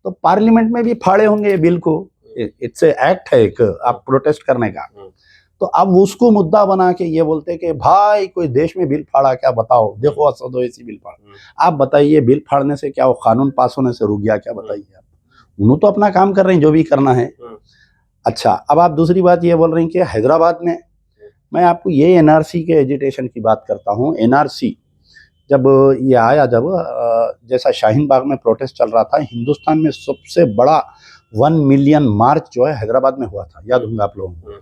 तो पार्लियामेंट में भी फाड़े होंगे बिल को। इट्स ए एक्ट है एक आप प्रोटेस्ट करने का। तो अब उसको मुद्दा बना के ये बोलते कि भाई कोई देश में बिल फाड़ा क्या, बताओ, देखो असद ओवैसी बिल फाड़ा। आप बताइए, बिल फाड़ने से क्या वो कानून पास होने से रुक गया क्या? बताइए आप। उन्होंने तो अपना काम कर रहे हैं, जो भी करना है। अच्छा, अब आप दूसरी बात ये बोल रहे हैं कि हैदराबाद में, मैं आपको ये एनआरसी के एजिटेशन की बात करता हूँ। एनआरसी जब ये आया, जब जैसा शाहीन बाग में प्रोटेस्ट चल रहा था, हिंदुस्तान में सबसे बड़ा 1 मिलियन मार्च जो है हैदराबाद में हुआ था, याद होंगे आप लोगों को।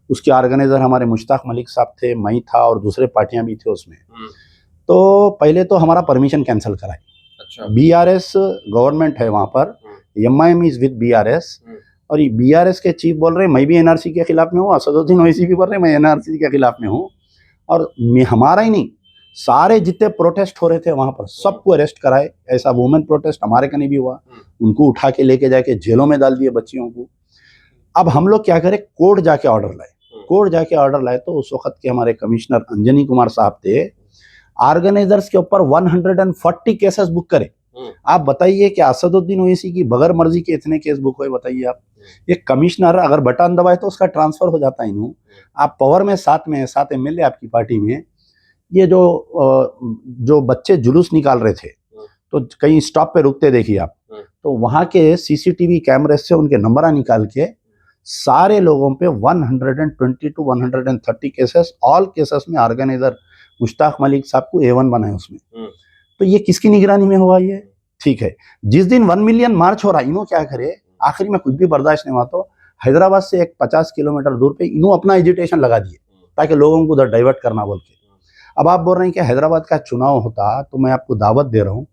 उसके ऑर्गेनाइजर हमारे मुश्ताक मलिक साहब थे, मैं था और दूसरे पार्टियां भी थे उसमें। तो पहले तो हमारा परमिशन कैंसिल कराई। अच्छा। बीआरएस गवर्नमेंट है वहां पर, एमआईएम इज विद बीआरएस, और बीआरएस के चीफ बोल रहे हैं मैं भी एनआरसी के खिलाफ में हूँ, असदुद्दीन ओवैसी भी बोल रहे हैं मैं एनआरसी के खिलाफ में हूँ। और हमारा ही नहीं, सारे जितने प्रोटेस्ट हो रहे थे वहां पर सबको अरेस्ट कराए। ऐसा वुमेन प्रोटेस्ट हमारे कहीं भी हुआ, उनको उठा के लेके जाके जेलों में डाल दिए बच्चियों को। अब हम लोग क्या करें, कोर्ट जाके ऑर्डर लाए। कोर्ट जाके ऑर्डर लाए तो उस वक्त के हमारे कमिश्नर अंजनी कुमार साहब थे, ऑर्गेनाइजर्स के ऊपर 140 केसेस बुक करे। आप बताइए कि असदुद्दीन ओवैसी की बगैर मर्जी के इतने केस बुक हुए, बताइए आप। ये कमिश्नर अगर बटन दबाए तो उसका ट्रांसफर हो जाता है। इन्हों आप पावर में साथ में 7 एमएलए आपकी पार्टी में, ये जो बच्चे जुलूस निकाल रहे थे तो कहीं स्टॉप पे रुकते देखिए आप, तो वहां के सीसीटीवी कैमरे से उनके नंबर निकाल के सारे लोगों पे 120 to 130 केसेस, ऑल केसेस में ऑर्गेनाइजर मुश्ताक मलिक साहब को A1 बनाए उसमें। तो ये किसकी निगरानी में हुआ ये? ठीक है, जिस दिन 1 मिलियन मार्च हो रहा, इन्हों क्या करे, आखिरी में कुछ भी बर्दाश्त नहीं हुआ तो हैदराबाद से एक 50 किलोमीटर दूर पे इन्हों अपना एजिटेशन लगा दिए ताकि लोगों को उधर डाइवर्ट करना बोल के। अब आप बोल रहे हैं कि हैदराबाद का चुनाव होता, तो मैं आपको दावत दे रहा हूँ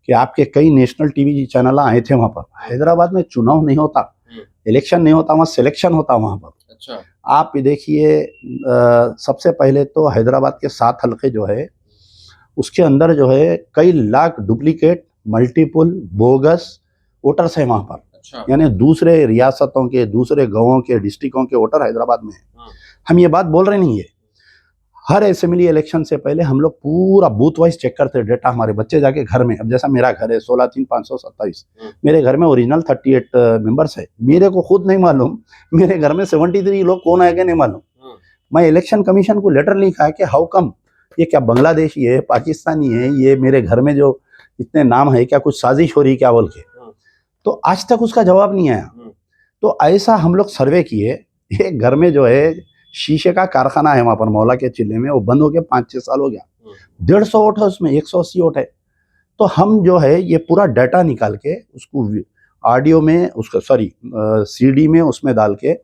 कि आपके कई नेशनल टीवी चैनल आए थे वहां पर। हैदराबाद में चुनाव नहीं होता, इलेक्शन नहीं होता, वहाँ सिलेक्शन होता वहां पर। अच्छा। आप देखिए, सबसे पहले तो हैदराबाद के 7 हल्के जो है उसके अंदर जो है कई lakh duplicate, multiple, bogus voters है वहां पर। अच्छा। यानी दूसरे रियासतों के, दूसरे गांवों के, डिस्ट्रिक्टों के वोटर हैदराबाद में है। हम ये बात बोल रहे नहीं है। हर असेंबली इलेक्शन से पहले हम लोग पूरा बूथ वाइज चेक करते डेटा, हमारे बच्चे जाके घर में, अब जैसा मेरा घर है 16-3-527, मेरे घर में ओरिजिनल 38 मेंबर्स है, मेरे को खुद नहीं मालूम मेरे घर में 73 लोग कौन आएंगे नहीं मालूम। मैं इलेक्शन कमीशन को लेटर लिखा है कि हाउ कम, ये क्या बांग्लादेशी है, पाकिस्तानी है, ये मेरे घर में जो इतने नाम है, क्या कुछ साजिश हो रही क्या बोल के, तो आज तक उसका जवाब नहीं आया। तो ऐसा हम लोग सर्वे किए, एक घर में जो है शीशे का कारखाना है वहां पर मौला के चिल्ले में, वो बंद हो गया 5-6 साल हो गया, 150 वोट है उसमें, 180 वोट है। तो हम जो है ये पूरा डाटा निकाल के उसको ऑडियो में, उसको CD में उसमें डाल के,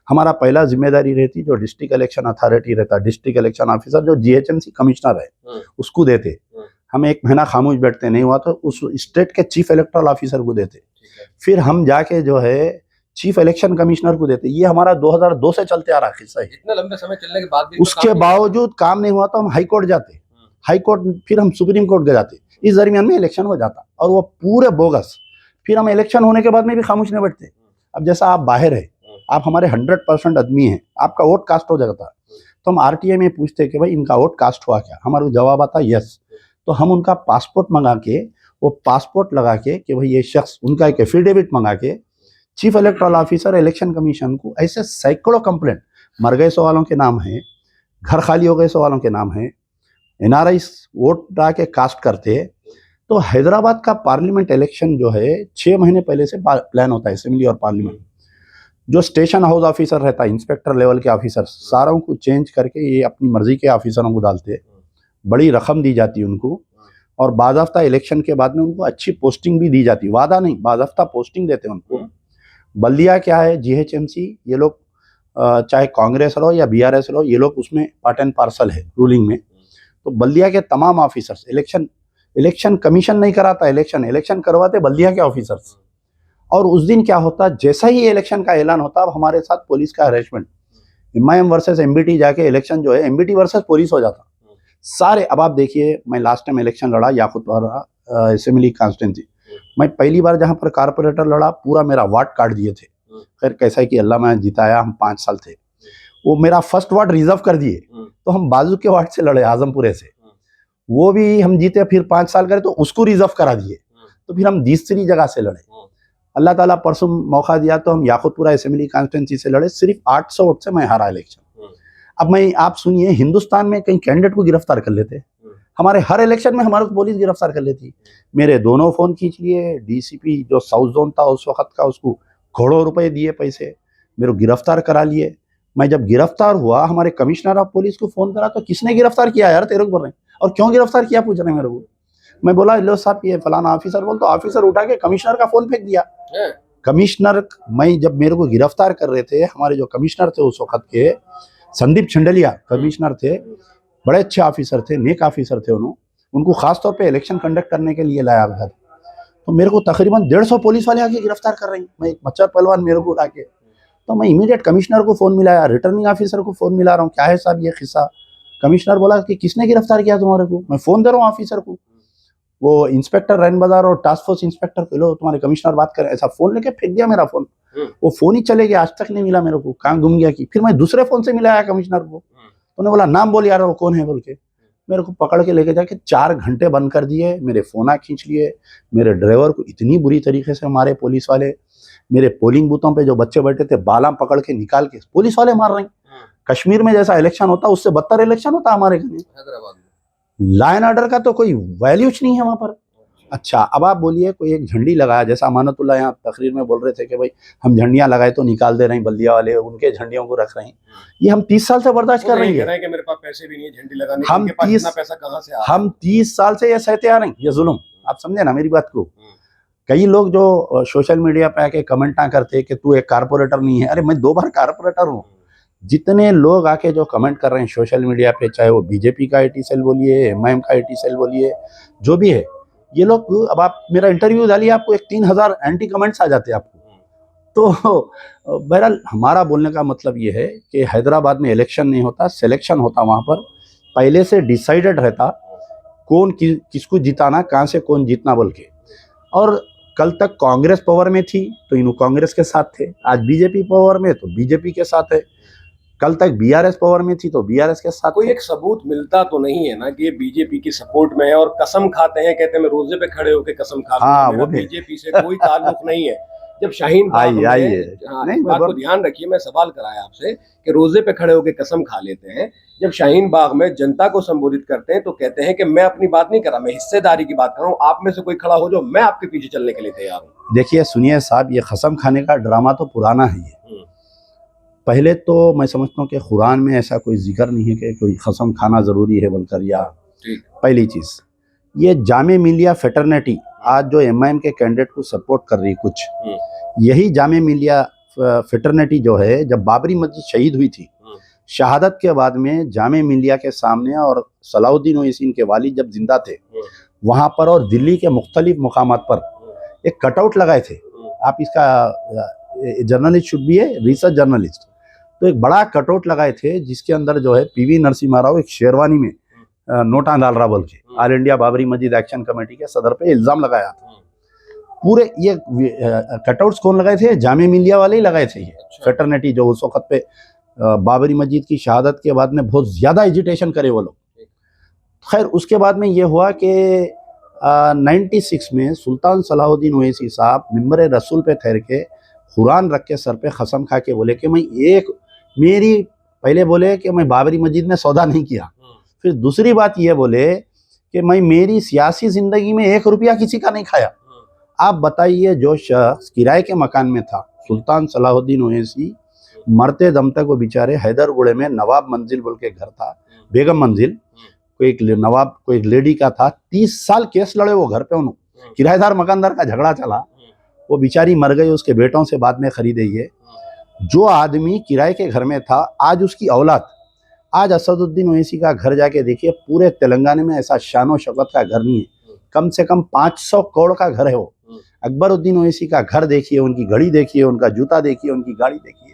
हमारा पहला जिम्मेदारी रहती जो डिस्ट्रिक्ट इलेक्शन अथॉरिटी रहता, डिस्ट्रिक्ट इलेक्शन ऑफिसर जो GHMC कमिश्नर है उसको देते। हम 1 महीना खामोश बैठते, नहीं हुआ तो उस स्टेट के चीफ इलेक्टोरल ऑफिसर को देते, फिर हम जाके जो है चीफ इलेक्शन कमिश्नर को देते। ये हमारा 2002 से चलते आ रहा किस्सा है। इतना लंबे समय चलने के बाद भी उसके बावजूद काम नहीं हुआ तो हम हाई कोर्ट जाते, हाई कोर्ट फिर हम सुप्रीम कोर्ट जाते, इस दरमियान में इलेक्शन हो जाता और वो पूरे बोगस। फिर हम इलेक्शन होने के बाद में भी खामोश नहीं बैठते। अब जैसा आप बाहर है, आप हमारे 100% आदमी हैं, आपका वोट कास्ट हो जाता, तो हम RTA में पूछते कि भाई इनका वोट कास्ट हुआ क्या, हमारा जवाब आता यस, तो हम उनका पासपोर्ट मंगा के, वो पासपोर्ट लगा के कि भाई ये शख्स, उनका एक एफिडेविट मंगा के chief electoral officer election commission को, ऐसे सैकड़ों कंप्लेंट, मर गए सवालों के नाम है, घर खाली हो गए सवालों के नाम है, NRI वोट डाल के कास्ट करते। तो हैदराबाद का पार्लियामेंट इलेक्शन जो है 6 महीने पहले से प्लान होता है, असेंबली और पार्लियामेंट। जो स्टेशन हाउस ऑफिसर रहता है, इंस्पेक्टर लेवल के ऑफिसर, सारों को चेंज करके ये अपनी मर्जी के ऑफिसरों को डालते, बड़ी रकम दी जाती है उनको, और बाज़ाफ्ता इलेक्शन के बाद में उनको अच्छी पोस्टिंग भी दी जाती, वादा नहीं, बाज़ाफ्ता पोस्टिंग देते हैं उनको। बल्दिया क्या है, GHMC, ये लोग चाहे कांग्रेस रहो या BRS रहो, ये लोग उसमें पार्ट एंड पार्सल है रूलिंग में। तो बल्दिया के तमाम ऑफिसर्स, इलेक्शन कमीशन नहीं कराता, इलेक्शन करवाते बल्दिया के ऑफिसर्स। और उस दिन क्या होता, जैसा ही इलेक्शन का ऐलान होता, अब हमारे साथ पुलिस का अरेंजमेंट, MIM वर्सेस MBT जाके इलेक्शन जो है MBT वर्सेस पुलिस हो जाता सारे। अब आप देखिए, मैं लास्ट टाइम इलेक्शन लड़ा याकूतपुरा असेंबली कॉन्स्टिट्यूंसी, मैं पहली बार जहां पर कारपोरेटर लड़ा, पूरा मेरा वार्ड काट दिए थे। खैर कैसा है कि अल्लाह में जिताया, हम 5 साल थे, वो मेरा फर्स्ट वार्ड रिजर्व कर दिए, तो हम बाजू के वार्ड से लड़े, आजमपुरे से, वो भी हम जीते, फिर 5 साल करे तो उसको रिजर्व करा दिए, तो फिर हम तीसरी जगह से लड़े। अल्लाह ताला परसों मौका दिया तो हम याकूतपुरा असेंबली कॉन्स्टिट्यूंसी से लड़े, सिर्फ 800 वोट से मैं हारा इलेक्शन। अब मैं, आप सुनिए, हिंदुस्तान में कहीं कैंडिडेट को गिरफ्तार कर लेते, हमारे हर इलेक्शन में हमारे को पुलिस गिरफ्तार कर लेती। मेरे दोनों फोन खींच लिए, DCP जो साउथ जोन था उस वक्त का, उसको करोड़ों रुपए दिए पैसे, मेरे को गिरफ्तार करा लिए। मैं जब गिरफ्तार हुआ, हमारे कमिश्नर ऑफ पुलिस को फोन करा, तो किसने गिरफ्तार किया यार, तेरे को बोल रहे हैं, और क्यों गिरफ्तार किया पूछ रहे हैं मेरे को। मैं बोला लो साहब ये फलाना ऑफिसर, बोल, तो ऑफिसर उठा के कमिश्नर का फोन फेंक दिया। कमिश्नर, मैं जब मेरे को गिरफ्तार कर रहे थे, हमारे जो कमिश्नर थे उस वक्त के, संदीप चंडलिया कमिश्नर थे, बड़े अच्छे ऑफिसर थे, नेक ऑफिसर थे, उनको खास तौर पे इलेक्शन कंडक्ट करने के लिए लाया गया। तो मेरे को तकरीबन 150 पुलिस वाले आके गिरफ्तार कर रहे हैं, मैं एक मच्छर पहलवान मेरे को लाके, तो मैं इमीडिएट कमिश्नर को फ़ोन मिलाया, रिटर्निंग ऑफिसर को फ़ोन मिला रहा हूँ, क्या है साहब ये किस्सा। कमिश्नर बोला कि किसने गिरफ्तार किया तुम्हारे को, मैं फ़ोन दे रहा हूँ ऑफिसर को, वो इंस्पेक्टर रैन बाजार और टास्क फोर्स इंस्पेक्टर को, लो तुम्हारे कमिश्नर बात करें, ऐसा फ़ोन लेके फेंक दिया मेरा फ़ोन। वो फ़ोन ही चले गया, आज तक नहीं मिला मेरे को, कहाँ गुम गया कि। फिर मैं दूसरे फ़ोन से मिलाया कमिश्नर को, उन्होंने बोला नाम बोल यार वो कौन है बोल के, मेरे को पकड़ के लेके जाके 4 घंटे बंद कर दिए, मेरे फोना खींच लिए, मेरे ड्राइवर को इतनी बुरी तरीके से मारे पुलिस वाले, मेरे पोलिंग बूथों पे जो बच्चे बैठे थे बाला पकड़ के निकाल के पुलिस वाले मार रहे हैं। कश्मीर में जैसा इलेक्शन होता उससे बदतर इलेक्शन होता हमारे घर में, हैदराबाद में। लॉ एंड ऑर्डर का तो कोई वैल्यूज नहीं है वहां पर। अच्छा, अब आप बोलिए कोई एक झंडी लगाया, जैसा अमानतुल्लाह यहाँ तकरीर में बोल रहे थे कि भाई हम झंडियां लगाए तो निकाल दे रहे हैं, बल्दिया वाले उनके झंडियों को रख रहे हैं, ये हम 30 साल से बर्दाश्त कर रहे हैं कि मेरे पास पैसे भी नहीं है झंडी लगाने के, हम 30 साल से ये सहते आ रहे हैं, ये जुल्म। आप समझे ना मेरी बात को। कई लोग जो सोशल मीडिया पे आके कमेंट ना करते कि तू एक कारपोरेटर नहीं है, अरे मैं 2 बार कारपोरेटर हूँ। जितने लोग आके जो कमेंट कर रहे हैं सोशल मीडिया पे, चाहे वो बीजेपी का IT सेल बोलिए, MIM का IT सेल बोलिए, जो भी है, ये लोग, अब आप मेरा इंटरव्यू डालिए, आपको एक 3000 एंटी कमेंट्स आ जाते हैं आपको। तो बहरहाल हमारा बोलने का मतलब ये है कि हैदराबाद में इलेक्शन नहीं होता, सिलेक्शन होता, वहाँ पर पहले से डिसाइडेड रहता कौन किसको जिताना, कहाँ से कौन जीतना बोल के। और कल तक कांग्रेस पावर में थी तो इन्हों कांग्रेस के साथ थे, आज बीजेपी पावर में तो बीजेपी के साथ है। कल तक बीआरएस पावर में थी तो बीआरएस के साथ कोई एक सबूत मिलता तो नहीं है ना कि ये बीजेपी की सपोर्ट में है, और कसम खाते हैं, कहते हैं मैं रोजे पे खड़े होकर कसम खाता हाँ, हूं, मेरा वो भी। बीजेपी से कोई ताल्लुक नहीं है। जब शाहीन बाग में, आइए हाँ, नहीं इस बात को ध्यान रखिए, मैं सवाल कराया आपसे कि रोजे पे खड़े होकर कसम खा लेते हैं, जब शाहीन बाग में जनता को संबोधित करते हैं तो कहते हैं कि मैं अपनी बात नहीं कर रहा, मैं हिस्सेदारी की बात कर रहा हूँ, आप में से कोई खड़ा हो जो मैं आपके पीछे चलने के लिए तैयार हूँ। देखिए सुनिए साहब, ये कसम खाने का ड्रामा तो पुराना है। ये पहले तो मैं समझता हूँ कि कुरान में ऐसा कोई जिक्र नहीं है कि कोई कसम खाना जरूरी है बोलकर, या पहली चीज ये जामे मिलिया फेटर्निटी आज जो एमआईएम के कैंडिडेट को सपोर्ट कर रही कुछ, यही जामे मिलिया फेटर्निटी जो है, जब बाबरी मस्जिद शहीद हुई थी, शहादत के बाद में जामे मिलिया के सामने और सलाउद्दीन ओवैसी के वालिद जब जिंदा थे वहाँ पर और दिल्ली के मुख्तलिफ मुकामात पर एक कटआउट लगाए थे। आप इसका जर्नलिस्ट शुड बी है, रिसर्च जर्नलिस्ट, तो एक बड़ा कटआउट लगाए थे जिसके अंदर जो है पीवी नरसिम्हा राव एक शेरवानी में नोटा डाल रहा बोल के ऑल इंडिया बाबरी मस्जिद एक्शन कमेटी के सदर पे इल्जाम लगाया था। पूरे ये कटआउट्स कौन लगाए थे? जामे मिलिया वाले ही लगाए थे। ये फेटर्निटी जो उस वक्त पे बाबरी मस्जिद की शहादत के बाद में बहुत ज्यादा एजिटेशन करे वो लोग। खैर उसके बाद में ये हुआ कि 96 में सुल्तान सलाहुद्दीन ओवैसी साहब मिंबर रसूल पे ठहर के कुरान रख के सर पे कसम खा के बोले कि पहले बोले कि मैं बाबरी मस्जिद में सौदा नहीं किया, फिर दूसरी बात ये बोले कि मैं मेरी सियासी जिंदगी में 1 रुपया किसी का नहीं खाया। आप बताइए, जो शख्स किराए के मकान में था, सुल्तान सलाहुद्दीन ओवैसी, मरते दम तक वो बेचारे हैदरगुड़े में नवाब मंजिल बोल के घर था, बेगम मंजिल, कोई एक नवाब कोई एक लेडी का था, 30 साल केस लड़े वो घर पे, उन्होंने किराएदार मकानदार का झगड़ा चला, वो बेचारी मर गई, उसके बेटों से बाद में खरीदे। ये जो आदमी किराए के घर में था, आज उसकी औलाद, आज असदुद्दीन ओवैसी का घर जाके देखिए, पूरे तेलंगाना में ऐसा शानो शौकत का घर नहीं है, कम से कम 500 करोड़ का घर है वो। अकबरुद्दीन ओवैसी का घर देखिए, उनकी घड़ी देखिए, उनका जूता देखिए, उनकी गाड़ी देखिए,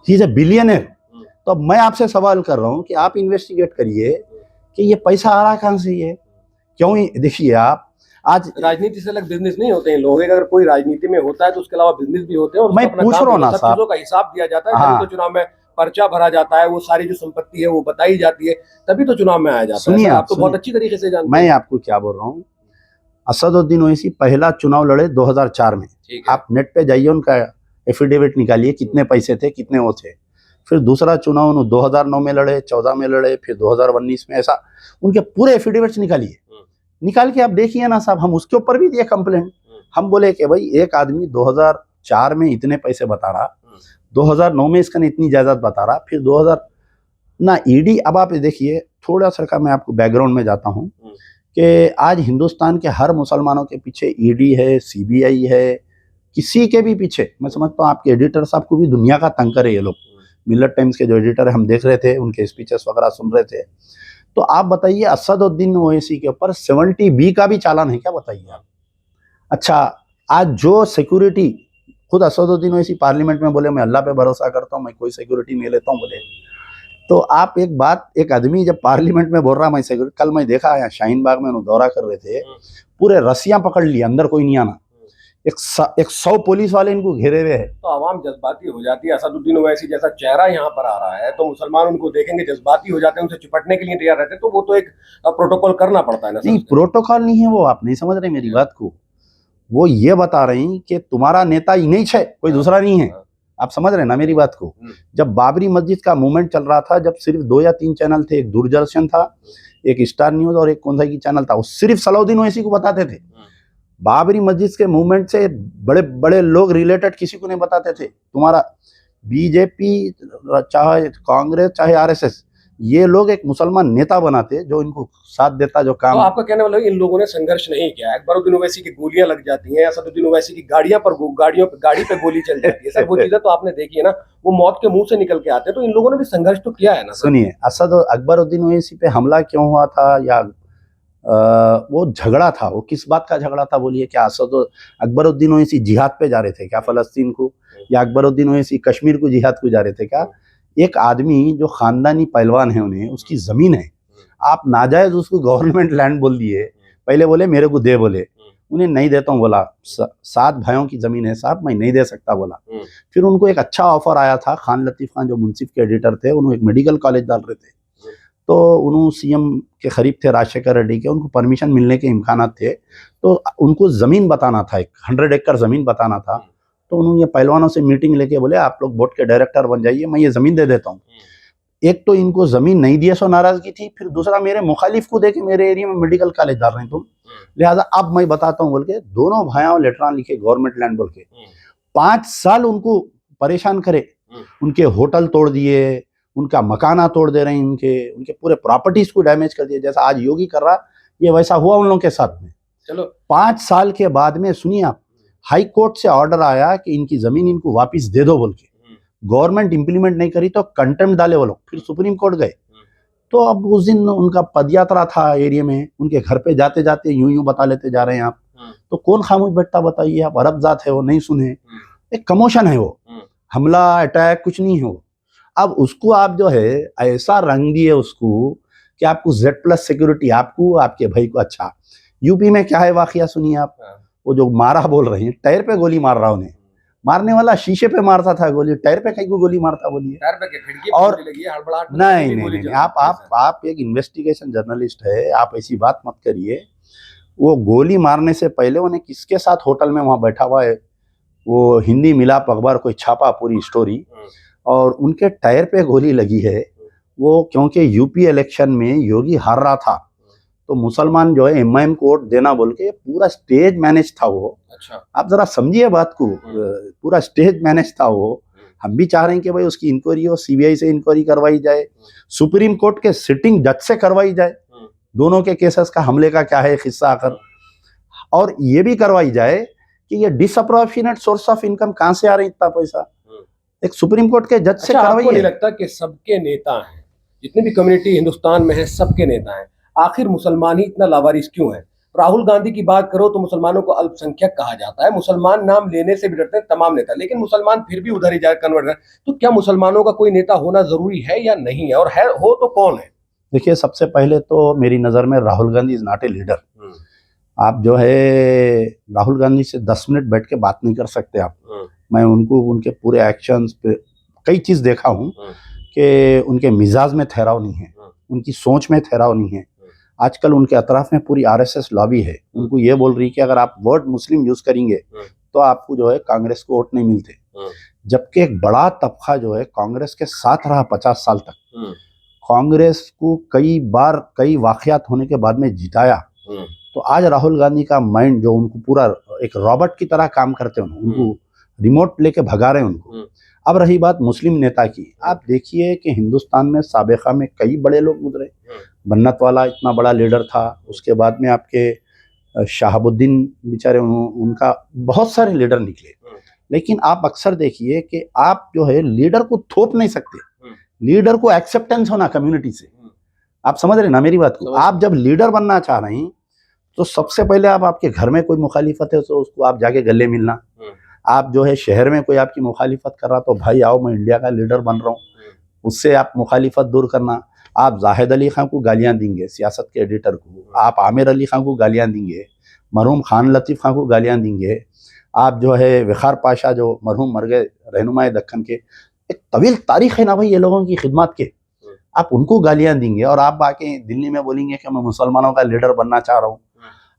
ही इज ए बिलियनर। तो मैं आपसे सवाल कर रहा हूँ कि आप इन्वेस्टिगेट करिए कि ये पैसा आ रहा कहाँ से, ये क्यों? देखिए आप आज राजनीति से अलग बिजनेस नहीं होते हैं लोग, अगर कोई राजनीति में होता है तो उसके अलावा बिजनेस भी होते हैं, और मैं पूछ रहा हूँ ना साहब, चीजों का हिसाब दिया जाता है। हाँ। तो चुनाव में पर्चा भरा जाता है, वो सारी जो संपत्ति है वो बताई जाती है, तभी तो चुनाव में आया जाता है। सुनिए आप तो बहुत अच्छी तरीके से जानते हैं। मैं आपको क्या बोल रहा हूँ, असदुद्दीन ओवैसी पहला चुनाव लड़े 2004 में, आप नेट पे जाइए, उनका एफिडेविट निकालिए, कितने पैसे थे, कितने वो थे। फिर दूसरा चुनाव उन्होंने 2009 में लड़े, 14 में लड़े, फिर 2019 में, ऐसा उनके पूरे एफिडेविट्स निकालिए, निकाल के आप देखिए ना साहब। हम उसके ऊपर भी दिए कंप्लेंट, हम बोले कि भाई एक आदमी 2004 में इतने पैसे बता रहा, 2009 में इसका इतनी जायदाद बता रहा, फिर 2000 ना ईडी। अब आप देखिए, थोड़ा सा का मैं आपको बैकग्राउंड में जाता हूँ कि आज हिंदुस्तान के हर मुसलमानों के पीछे ईडी है, सीबीआई है, किसी के भी पीछे, मैं समझता हूँ आपके एडिटर साहब को भी दुनिया का तंग करे ये लोग। मिलत टाइम्स के जो एडिटर है, हम देख रहे थे, उनके स्पीचेस वगैरह सुन रहे थे। तो आप बताइए, असदुद्दीन ओवैसी के ऊपर 70B का भी चालान है क्या, बताइए आप। अच्छा, आज जो सिक्योरिटी, खुद असदुद्दीन ओवैसी पार्लियामेंट में बोले मैं अल्लाह पे भरोसा करता हूँ, मैं कोई सिक्योरिटी नहीं लेता हूँ बोले। तो आप एक बात, एक आदमी जब पार्लियामेंट में बोल रहा मैं सिक्योरिटी, कल मैं देखा यहाँ शाहीन बाग में दौरा कर रहे थे, पूरे रस्सियां पकड़ ली, अंदर कोई नहीं आना, एक 100 पुलिस वाले इनको घेरे हुए हैं। तो आवाम जज्बाती हो जाती है। असदुद्दीन ओवैसी जैसा चेहरा यहाँ पर आ रहा है तो मुसलमान उनको देखेंगे, जज्बाती हो जाते हैं, उनसे चिपटने के लिए तैयार रहते हैं। तो वो तो एक प्रोटोकॉल करना पड़ता है ना। नहीं, प्रोटोकॉल नहीं है वो, आप नहीं समझ रहे मेरी बात को। वो ये बता रही कि तुम्हारा नेता ही नहीं है, कोई दूसरा नहीं है। आप समझ रहे ना मेरी बात को। जब बाबरी मस्जिद का मूवमेंट चल रहा था, जब सिर्फ 2 या 3 चैनल थे, एक दूरदर्शन था, एक स्टार न्यूज और एक कौन सा की चैनल था, वो सिर्फ सलाउद्दीन ओवैसी को बताते थे। बाबरी मस्जिद के मूवमेंट से बड़े बड़े लोग रिलेटेड किसी को नहीं बताते थे। तुम्हारा बीजेपी, चाहे कांग्रेस, चाहे आरएसएस, ये लोग एक मुसलमान नेता बनाते जो इनको साथ देता, जो काम। तो आपका कहने वाला इन लोगों ने संघर्ष नहीं किया। अकबरुद्दीन ओवैसी की गोलियां लग जाती हैं, असदुद्दीन ओवैसी की गाड़ी पे गोली चल जाती है, सर वो चीजें तो आपने देखी है ना, वो मौत के मुंह से निकल के आते हैं। तो इन लोगों ने भी संघर्ष तो किया है ना। सुनिए, अकबरुद्दीन ओवैसी पे हमला क्यों हुआ था, या वो झगड़ा था, वो किस बात का झगड़ा था बोलिए? क्या अकबरुद्दीन ओवैसी जिहाद पे जा रहे थे क्या फलस्तीन को, या अकबरुद्दीन ओवैसी कश्मीर को जिहाद को जा रहे थे क्या? एक आदमी जो खानदानी पहलवान है, उन्हें उसकी जमीन है, आप नाजायज उसको गवर्नमेंट लैंड बोल दिए, पहले बोले मेरे को दे बोले, उन्हें नहीं देता हूँ बोला। 7 भाइयों की जमीन है साहब, मैं नहीं दे सकता बोला। फिर उनको एक अच्छा ऑफर आया था, खान लतीफ़ खान जो मुंसिफ के एडिटर थे, उन्होंने एक मेडिकल कॉलेज डाल रहे थे, तो उन्होंने सीएम के करीब थे राजशेखर रेड्डी के, उनको परमिशन मिलने के इम्कान थे, तो उनको ज़मीन बताना था, 100 एकड़ ज़मीन बताना था। तो उन्होंने ये पहलवानों से मीटिंग लेके बोले आप लोग बोर्ड के डायरेक्टर बन जाइए, मैं ये ज़मीन दे देता हूँ। एक तो इनको ज़मीन नहीं दिए सो नाराज़गी थी, फिर दूसरा मेरे मुखालिफ को देखे मेरे एरिया में मेडिकल कॉलेज डाल रहे हैं तुम, लिहाजा अब मैं बताता हूँ बोल के दोनों भाइयों लेटरान लिखे गवर्नमेंट लैंड बोल के 5 साल उनको परेशान करे। उनके होटल तोड़ दिए, उनका मकाना तोड़ दे रहे हैं, उनके पूरे प्रॉपर्टीज को डैमेज कर दिए, जैसा आज योगी कर रहा, ये वैसा हुआ उन लोगों के साथ में। चलो 5 साल के बाद में सुनिए आप, हाई कोर्ट से ऑर्डर आया कि इनकी जमीन इनको वापस दे दो बोल के, गवर्नमेंट इंप्लीमेंट नहीं करी तो कंटेम्प्ट डाले वो लोग, फिर सुप्रीम कोर्ट गए। तो अब उस दिन उनका पदयात्रा था एरिया में, उनके घर पे जाते जाते यूं बता लेते जा रहे हैं आप, तो कौन खामोश बैठता बताइए आप, अरब जात है वो, नहीं सुने, एक कमोशन है वो, हमला अटैक कुछ नहीं हो। अब उसको आप जो है ऐसा रंग दिए उसको कि आपको Z+ सिक्योरिटी, आपको आपके भाई को। अच्छा यूपी में क्या है वाकया सुनिए आप, वो जो मारा बोल रहे हैं, टायर पे गोली मार रहा उन्हें, मारने वाला शीशे पे मारता था गोली, टायर पे कहीं को गोली मारता बोलिए। टायर पे खिड़की पे गोली लगी है, हड़बड़ाहट में नहीं, आप एक इन्वेस्टिगेशन जर्नलिस्ट है, आप ऐसी बात मत करिए। वो गोली मारने से पहले उन्हें किसके साथ होटल में वहां बैठा हुआ है, वो हिंदी मिलाप अखबार कोई छापा पूरी स्टोरी, और उनके टायर पे गोली लगी है। वो क्योंकि यूपी इलेक्शन में योगी हार रहा था, तो मुसलमान जो है MIM को वोट देना बोल के पूरा स्टेज मैनेज था वो। अच्छा, आप जरा समझिए बात को, पूरा स्टेज मैनेज था वो। हम भी चाह रहे हैं कि भाई उसकी इंक्वायरी हो, CBI से इंक्वायरी करवाई जाए, सुप्रीम कोर्ट के सिटिंग जज से करवाई जाए, दोनों के केसेस का हमले का क्या है किस्सा आकर, और ये भी करवाई जाए कि ये डिसअप्रोपोर्शनेट सोर्स ऑफ इनकम कहां से आ रही इतना पैसा, एक सुप्रीम कोर्ट के जज से करवाइए। आपको नहीं लगता कि सबके नेता हैं, जितने भी कम्युनिटी हिंदुस्तान में है, सबके नेता हैं, आखिर मुसलमान ही इतना लावारिस क्यों है? राहुल गांधी की बात करो तो मुसलमानों को अल्पसंख्यक कहा जाता है, मुसलमान नाम लेने से भी डरते हैं तमाम नेता, लेकिन मुसलमान फिर भी उधर ही जाकर कन्वर्ट कर। तो क्या मुसलमानों का कोई नेता होना जरूरी है या नहीं है, और है हो तो कौन है? देखिए, सबसे पहले तो मेरी नजर में Rahul Gandhi is not a leader. आप जो है राहुल गांधी से 10 मिनट बैठ के बात नहीं कर सकते आप। मैं उनको उनके पूरे एक्शंस पे कई चीज देखा हूँ कि उनके मिजाज में ठहराव नहीं है, उनकी सोच में ठहराव नहीं है। आजकल उनके अतराफ में पूरी RSS लॉबी है, उनको ये बोल रही कि अगर आप वर्ड मुस्लिम यूज करेंगे तो आपको जो है कांग्रेस को वोट नहीं मिलते, जबकि एक बड़ा तबका जो है कांग्रेस के साथ रहा 50 साल तक, कांग्रेस को कई बार कई वाकयात होने के बाद में जिताया। तो आज राहुल गांधी का माइंड जो उनको पूरा एक रॉबर्ट की तरह काम करते हैं, उनको रिमोट लेके भगा रहे हैं उनको। अब रही बात मुस्लिम नेता की, आप देखिए कि हिंदुस्तान में साबिका में कई बड़े लोग गुजरे, बन्नत वाला इतना बड़ा लीडर था, उसके बाद में आपके शहाबुद्दीन बेचारे, उनका बहुत सारे लीडर निकले। लेकिन आप अक्सर देखिए कि आप जो है लीडर को थोप नहीं सकते, लीडर को एक्सेप्टेंस होना कम्युनिटी से। आप समझ रहे ना मेरी बात को? आप जब लीडर बनना चाह रहे हैं तो सबसे पहले आप, आपके घर में कोई मुखालिफत है तो उसको आप जाके गले मिलना। आप जो है शहर में कोई आपकी मुखालिफत कर रहा तो भाई आओ मैं इंडिया का लीडर बन रहा हूँ, उससे आप मुखालिफत दूर करना। आप जाहिद अली खान को गालियां देंगे, सियासत के एडिटर को, आप आमिर अली खान को गालियां देंगे, मरहूम खान लतीफ़ खान को गालियां देंगे, आप जो है वखार पाशा जो मरहूम मर गए रहनुमाए दक्कन के, एक तवील तारीख है ना भाई ये लोगों की खिदमत के, आप उनको गालियां देंगे और आप आके दिल्ली में बोलेंगे कि मैं मुसलमानों का लीडर बनना चाह रहा हूँ।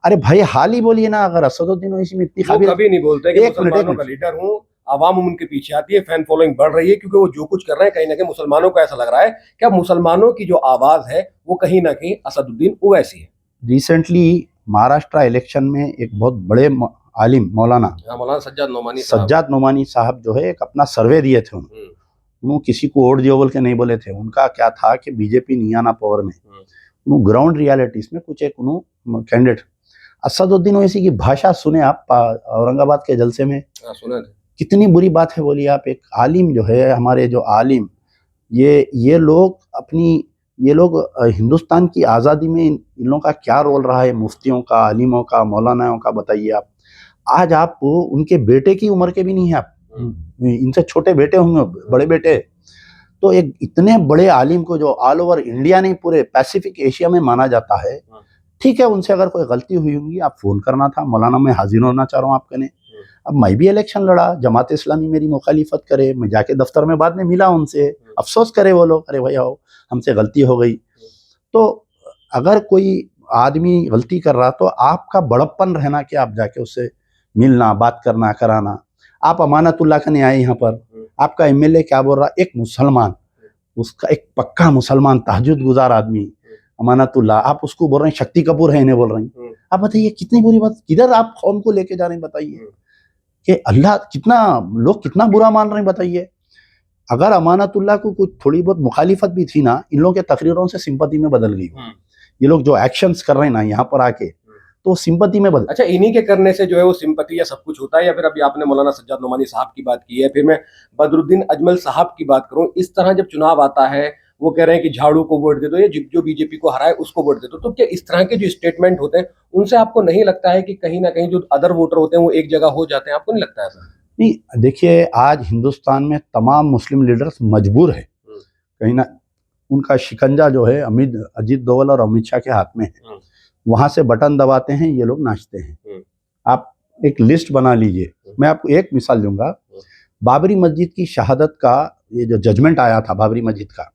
अरे भाई हाल ही बोलिए ना, अगर असदुद्दीन ओवैसी में इतनी काबिल, कभी नहीं बोलते कि मुसलमानों का लीडर हूँ, आवाम उनके पीछे आती है, फैन फॉलोइंग बढ़ रही है, क्योंकि वो जो कुछ कर रहे हैं कहीं ना कहीं मुसलमानों को ऐसा लग रहा है कि अब मुसलमानों की जो आवाज है वो कहीं ना कहीं असदुद्दीन ओवैसी है। रिसेंटली महाराष्ट्र इलेक्शन में एक बहुत बड़े आलिम मौलाना सज्जाद नोमानी साहब जो है एक अपना सर्वे दिए थे, उन्होंने किसी को वोट दियो बोल के नहीं बोले थे। उनका क्या था कि बीजेपी नहीं आना पावर में, उन्होंने ग्राउंड रियलिटीज में कुछ एक कैंडिडेट असदुद्दीन ओवैसी की भाषा सुने आप औरंगाबाद के जलसे में, सुना कितनी बुरी बात है बोलिए आप। एक आलिम जो है, हमारे जो आलिम, ये लोग हिंदुस्तान की आज़ादी में इन लोगों का क्या रोल रहा है, मुफ्तियों का, आलिमों का, मौलानाओं का, बताइए आप। आज आप उनके बेटे की उम्र के भी नहीं है, आप इनसे छोटे बेटे होंगे, बड़े बेटे। तो एक इतने बड़े आलिम को जो ऑल ओवर इंडिया नहीं पूरे पैसिफिक एशिया में माना जाता है, ठीक है, उनसे अगर कोई गलती हुई होगी आप फ़ोन करना था, मौलाना मैं हाजिर होना चाह रहा हूँ आपके ने। अब मैं भी इलेक्शन लड़ा, जमात इस्लामी मेरी मुखालिफत करे, मैं जाके दफ्तर में बाद में मिला उनसे, अफसोस करे वो लोग, अरे भैया हमसे गलती हो गई। तो अगर कोई आदमी गलती कर रहा तो आपका बड़प्पन रहना कि आप जाके उससे मिलना, बात करना, कराना। आप अमानतुल्लाह का नहीं आए यहाँ पर, आपका एमएलए क्या बोल रहा, एक मुसलमान, उसका एक पक्का मुसलमान तहज्जुद गुजार आदमी अमानतुल्लाह, आप उसको बोल रहे हैं शक्ति कपूर है, इन्हें बोल रहे हैं। आप बताइए कितनी बुरी बात, किधर आप कौम को लेके जा रहे हैं बताइए, कि अल्लाह कितना, लोग कितना बुरा मान रहे हैं बताइए। अगर अमानतुल्लाह को कुछ थोड़ी बहुत मुखालिफत भी थी ना, इन लोगों के तकरीरों से सिंपति में बदल गई। ये लोग जो एक्शंस कर रहे हैं ना यहाँ पर आके, तो सिंपति में बदल। अच्छा, इन्हीं के करने से जो है वो सिंपति या सब कुछ होता है, या फिर अभी आपने मौलाना सज्जाद नोमानी साहब की बात की है, फिर मैं बदरुद्दीन अजमल साहब की बात करूं, इस तरह जब चुनाव आता है वो कह रहे हैं कि झाड़ू को वोट दे दो या जो बीजेपी को हराए उसको वोट दे दो, तो क्या इस तरह के जो स्टेटमेंट होते हैं उनसे आपको नहीं लगता है कि कहीं ना कहीं जो अदर वोटर होते हैं वो एक जगह हो जाते हैं? आपको नहीं लगता है ऐसा? नहीं, देखिए आज हिंदुस्तान में तमाम मुस्लिम लीडर्स मजबूर है, कहीं ना उनका शिकंजा जो है अजीत दोवल और अमित शाह के हाथ में है। वहां से बटन दबाते हैं ये लोग, नाचते हैं। आप एक लिस्ट बना लीजिए, मैं आपको एक मिसाल दूंगा। बाबरी मस्जिद की शहादत का ये जो जजमेंट आया था, बाबरी मस्जिद का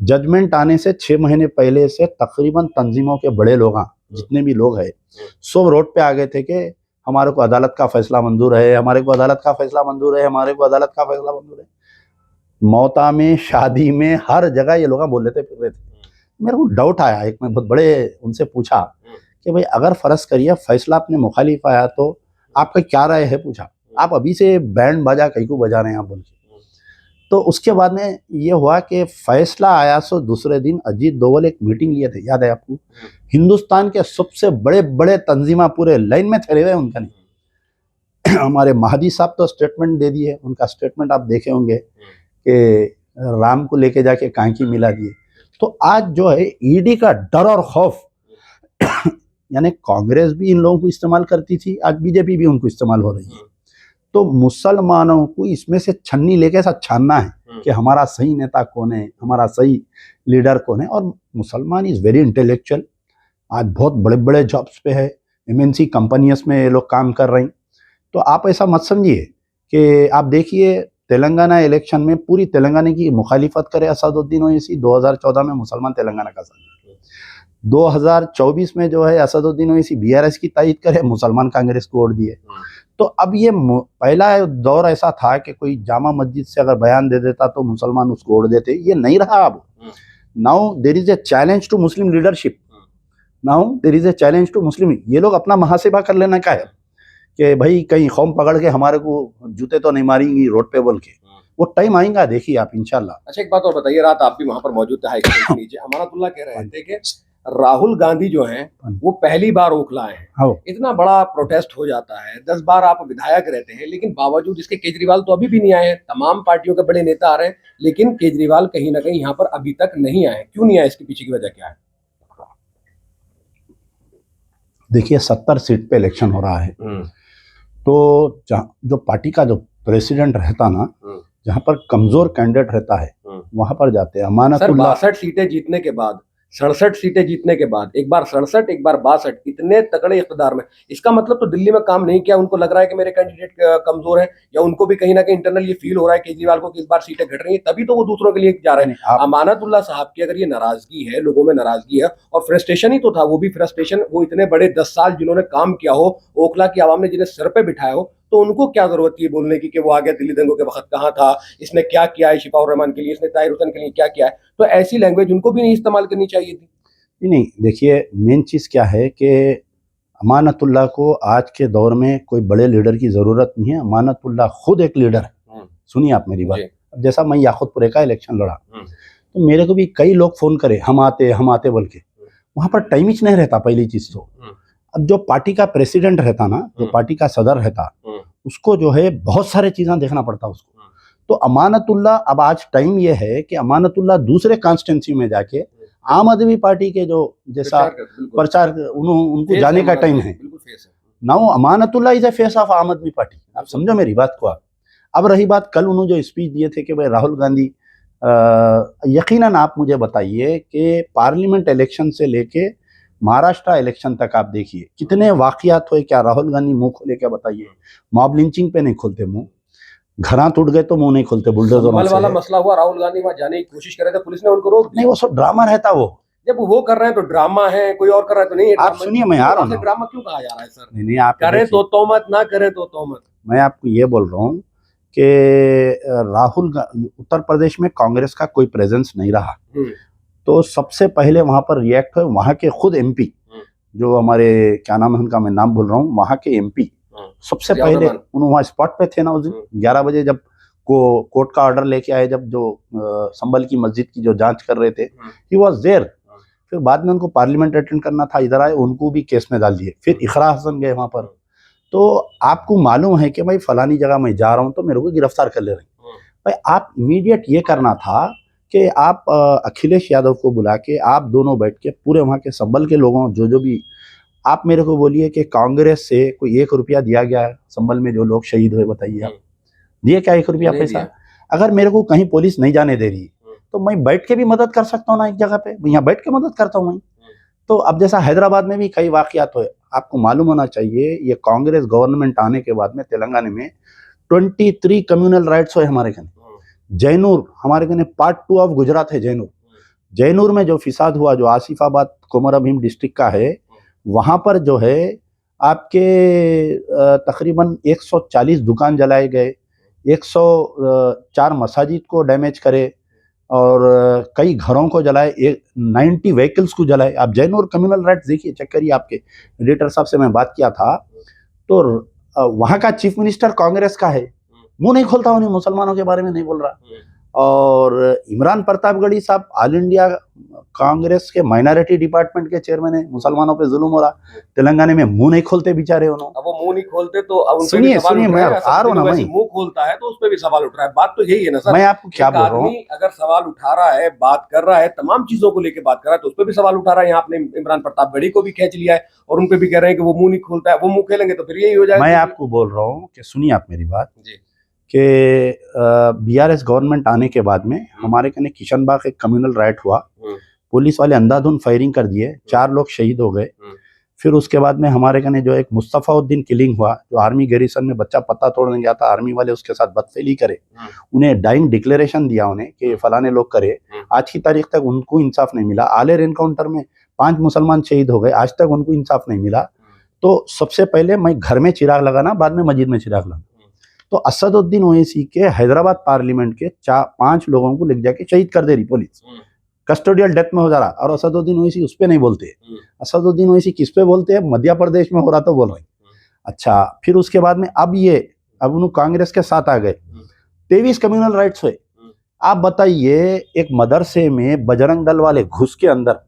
जजमेंट आने से 6 महीने पहले से तकरीबन तंजीमों के बड़े लोग, जितने भी लोग हैं, सब रोड पे आ गए थे कि हमारे को अदालत का फैसला मंजूर है, हमारे को अदालत का फैसला मंजूर है, हमारे को अदालत का फैसला मंजूर है। मौता में, शादी में, हर जगह ये लोग बोल रहे थे, फिर रहे थे। मेरे को डाउट आया, एक मैं बहुत बड़े उनसे पूछा कि भाई अगर फर्ज करिए फैसला अपने मुखालिफ आया तो आपका क्या राय है, पूछा, आप अभी से बैंड बाजा कहीं को बजा रहे हैं आप बोल के। तो उसके बाद में ये हुआ कि फैसला आया, सो दूसरे दिन अजीत दोवल एक मीटिंग लिए थे, याद है आपको? हिंदुस्तान के सबसे बड़े बड़े तंजीमा पूरे लाइन में ठहरे हुए उनका नहीं। हमारे महादी साहब तो स्टेटमेंट दे दिए, उनका स्टेटमेंट आप देखे होंगे कि राम को लेके जाके कांकी मिला दिए। तो आज जो है ईडी का डर और खौफ, यानी कांग्रेस भी इन लोगों को इस्तेमाल करती थी, आज बीजेपी भी उनको इस्तेमाल हो रही है। तो मुसलमानों को इसमें से छन्नी लेके ऐसा छानना है कि हमारा सही नेता कौन है, हमारा सही लीडर कौन है। और मुसलमान इज वेरी इंटेलेक्चुअल, आज बहुत बड़े बड़े जॉब्स पे है, एमएनसी कंपनियों में ये लोग काम कर रहे हैं। तो आप ऐसा मत समझिए कि आप देखिए तेलंगाना इलेक्शन में पूरी तेलंगाना की मुखालिफत करे असदुद्दीन ओवैसी, 2014 में मुसलमान तेलंगाना का साथ, 2024 में जो है असदुद्दीन ओवैसी बीआरएस की तायद करे, मुसलमान कांग्रेस को वोट दिए। तो अब ये पहला दौर ऐसा था कि कोई जामा मस्जिद से अगर बयान दे देता तो मुसलमान उसको वोट देते, ये नहीं रहा अब। Now there is a challenge to Muslim leadership, now there is a challenge to Muslim. ये लोग अपना मुहासिबा कर लेना का है कि भाई कहीं कौम पकड़ के हमारे को जूते तो नहीं मारेंगी रोड पे बोल के, वो टाइम आएगा, देखिए आप इंशाल्लाह। अच्छा, एक बात और बताइए, रात आप भी वहां पर मौजूद थे हाईकोर्ट के नीचे, अमानतुल्लाह कह रहे थे कि राहुल गांधी जो हैं वो पहली बार ओखला हैं, इतना बड़ा प्रोटेस्ट हो जाता है, 10 बार आप विधायक रहते हैं, लेकिन बावजूद इसके केजरीवाल तो अभी भी नहीं आए हैं, तमाम पार्टियों के बड़े नेता आ रहे हैं, लेकिन केजरीवाल कहीं ना कहीं यहाँ पर अभी तक नहीं आए, क्यों नहीं आए? इसके पीछे की वजह क्या है? देखिए 70 सीट पे इलेक्शन हो रहा है, तो जो पार्टी का जो प्रेसिडेंट रहता ना, जहाँ पर कमजोर कैंडिडेट रहता है वहां पर जाते हैं। अमानतुल्लाह 62 सीटें जीतने के बाद, 67 सीटें जीतने के बाद, एक बार 67 एक बार 62, इतने तगड़े इख्तिदार में, इसका मतलब तो दिल्ली में काम नहीं किया, उनको लग रहा है कि मेरे कैंडिडेट कमजोर है, या उनको भी कहीं ना कहीं इंटरनल ये फील हो रहा है केजरीवाल को कि इस बार सीटें घट रही हैं, तभी तो वो दूसरों के लिए जा रहे हैं। अमानतुल्लाह साहब की अगर ये नाराजगी है, लोगों में नाराजगी है और फ्रस्ट्रेशन ही तो था, वो भी फ्रस्ट्रेशन, वो इतने बड़े 10 साल जिन्होंने काम किया हो, ओखला की आवाम ने जिन्हें सर पे बिठाया हो, तो उनको क्या जरूरत थी बोलने की कि वो आ गया दिल्ली दंगों के वक्त कहाँ था, इसने क्या किया है शिफाउर रहमान के लिए, इसने ताहिर हुसैन के लिए क्या किया है? तो ऐसी लैंग्वेज उनको भी नहीं इस्तेमाल करनी चाहिए थी। नहीं, देखिए मेन चीज़ क्या है कि अमानतुल्लाह को आज के दौर में कोई बड़े लीडर की ज़रूरत नहीं है, अमानतुल्लाह खुद एक लीडर है। सुनिए आप मेरी बात। अब जैसा मैं याकूतपुरे का इलेक्शन लड़ा तो मेरे को भी कई लोग फ़ोन करे, हम आते बोल के, वहाँ पर टाइम ही नहीं रहता पहली चीज़ तो। अब जो पार्टी का प्रेसिडेंट रहता ना, जो पार्टी का सदर रहता, उसको जो है बहुत सारे चीज़ें देखना पड़ता उसको। तो अमानतुल्लाह, अब आज टाइम ये है कि अमानतुल्लाह दूसरे कॉन्स्टिट्यूंसी में जाके आम आदमी पार्टी के जो जैसा प्रचार उनको जाने का टाइम है। Now Amanatullah is a face of आम आदमी पार्टी, आप समझो मेरी बात को। आप अब रही बात, कल उन्होंने जो स्पीच दिए थे कि भाई राहुल गांधी, यकीनन आप मुझे बताइए कि पार्लियामेंट इलेक्शन से लेके महाराष्ट्र इलेक्शन तक आप देखिए कितने वाकयात हुए, क्या राहुल गांधी मुंह खोले क्या बताइए? मॉब लिंचिंग पे नहीं खोलते मुंह, घरां टूट गए तो मुंह नहीं खोलते बुलडोजरों संभल वाला से। मसला हुआ, राहुल गांधी वहां जाने की कोशिश कर रहे थे, पुलिस ने उनको रोक नहीं दिया। वो सब ड्रामा रहता वो। जब वो कर रहे हैं तो ड्रामा है, कोई और कर रहा है तो नहीं है आप ड्रामा। सुनिए, मैं आ रहा हूँ ना। ड्रामा क्यों कहा जा रहा है सर? नहीं आप करें तो तोहमत, ना करें तो तोहमत। मैं आपको ये बोल रहा हूँ कि उत्तर प्रदेश में कांग्रेस का कोई प्रेजेंस नहीं रहा, तो सबसे पहले वहां पर रिएक्ट हुए वहां के खुद एमपी, जो हमारे क्या नाम है उनका, मैं नाम बोल रहा हूँ, वहां के एमपी सबसे पहले उन्होंने वहां स्पॉट पे थे ना उस दिन 11 बजे जब कोर्ट का ऑर्डर लेके आए, जब जो संभल की मस्जिद की जो जांच कर रहे थे, ही वाज देयर। फिर बाद में उनको पार्लियामेंट अटेंड करना था, इधर आए, उनको भी केस में डाल दिए। फिर इकरा हसन गए वहां पर। तो आपको मालूम है कि भाई फलानी जगह मैं जा रहा हूं तो मेरे को गिरफ्तार कर ले रहे हैं। भाई आप इमीडिएट ये करना था कि आप अखिलेश यादव को बुला के आप दोनों बैठ के पूरे वहाँ के संभल के लोगों जो भी, आप मेरे को बोलिए कि कांग्रेस से कोई 1 रुपया दिया गया है संभल में जो लोग शहीद हुए, बताइए आप दिए क्या 1 रुपया पैसा? अगर मेरे को कहीं पुलिस नहीं जाने दे रही तो मैं बैठ के भी मदद कर सकता हूँ ना, एक जगह पे मैं यहाँ बैठ के मदद करता हूँ मैं। तो अब जैसा हैदराबाद में भी कई वाकयात हुए, आपको मालूम होना चाहिए ये कांग्रेस गवर्नमेंट आने के बाद में तेलंगाना में 23 कम्युनल राइट्स हुए हमारे कने। जैनूर हमारे कने पार्ट 2 ऑफ गुजरात है जैनूर। जैनूर में जो फिसाद हुआ, जो आसिफाबाद कोमरभीम डिस्ट्रिक्ट का है, वहां पर जो है आपके तकरीबन 140 दुकान जलाए गए, 104 मसाजिद को डैमेज करे और कई घरों को जलाए, 90 व्हीकल्स को जलाए। आप जैनूर कम्युनल राइट्स देखिए, चेक करिए। आपके एडिटर साहब से मैं बात किया था तो वहाँ का चीफ मिनिस्टर कांग्रेस का है, मुंह नहीं खोलता, उन्हें मुसलमानों के बारे में नहीं बोल रहा। और इमरान प्रतापगढ़ी साहब ऑल इंडिया कांग्रेस के माइनॉरिटी डिपार्टमेंट के चेयरमैन है, मुसलमानों पे जुल्म हो रहा, तेलंगाना में मुंह नहीं खोलते बेचारे उन्होंने। अब वो मुंह नहीं खोलते तो अब उन पे भी सुनिए सवाल सुनिए उठ मैं रहा है। आ रहा हूं ना, मैं मुंह खोलता है तो उस पे भी सवाल उठ रहा है। बात तो यही है ना सर, मैं आपको क्या बोल रहा हूँ, अगर सवाल उठा रहा है, बात कर रहा है, तमाम चीजों को लेकर बात कर रहा है, तो उस पर भी सवाल उठा रहा है। यहाँ आपने इमरान प्रतापगढ़ी को भी खींच लिया है और उन पे भी कह रहे हैं कि वो मुंह नहीं खोलता है। वो मुंह खोलेंगे तो फिर यही हो जाएगा। मैं आपको बोल रहा हूँ कि सुनिए आप मेरी बात जी, कि बीआरएस गवर्नमेंट आने के बाद में हमारे कने किशनबाग एक कम्युनल राइट हुआ, पुलिस वाले अंधाधुंध फायरिंग कर दिए, 4 लोग शहीद हो गए। फिर उसके बाद में हमारे कने जो एक मुस्तफाउद्दीन किलिंग हुआ, जो आर्मी गैरिसन में बच्चा पत्ता तोड़ने गया था, आर्मी वाले उसके साथ बदफेली करे, उन्हें डाइंग डिक्लेरेशन दिया उन्हें कि फलाने लोग करे। आज की तारीख तक उनको इंसाफ नहीं मिला। आलेर एनकाउंटर में 5 मुसलमान शहीद हो गए, आज तक उनको इंसाफ नहीं मिला। तो सबसे पहले मैं घर में चिराग लगाना, बाद में मस्जिद में चिराग लगाना। तो असदुद्दीन ओवैसी के हैदराबाद पार्लियामेंट के 5 लोगों को लेके जाके शहीद कर दे रही पुलिस, कस्टोडियल डेथ में हो जा रहा। और असदुद्दीन ओवैसी उस पे नहीं बोलते। असदुद्दीन ओवैसी किस पे बोलते हैं? मध्य प्रदेश में हो रहा तो बोल रहे। अच्छा, फिर उसके बाद में अब उन्होंने कांग्रेस के साथ आ गए, 23 कम्युनल राइट्स हुए। आप बताइए, एक मदरसे में बजरंग दल वाले घुस के अंदर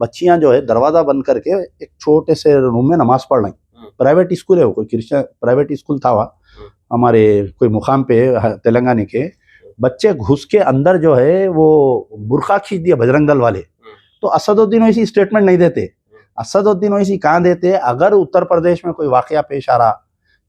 बच्चियां जो है दरवाजा बंद करके एक छोटे से रूम में नमाज पढ़ रही। प्राइवेट स्कूल है वो, कोई क्रिश्चियन प्राइवेट स्कूल था वहाँ हमारे कोई मुकाम पे तेलंगाना के। बच्चे घुस के अंदर जो है वो बुरखा खींच दिया बजरंग दल वाले। तो असदुद्दीन ओवैसी स्टेटमेंट नहीं देते। असदुद्दीन ओवैसी कहाँ देते? अगर उत्तर प्रदेश में कोई वाकया पेश आ रहा,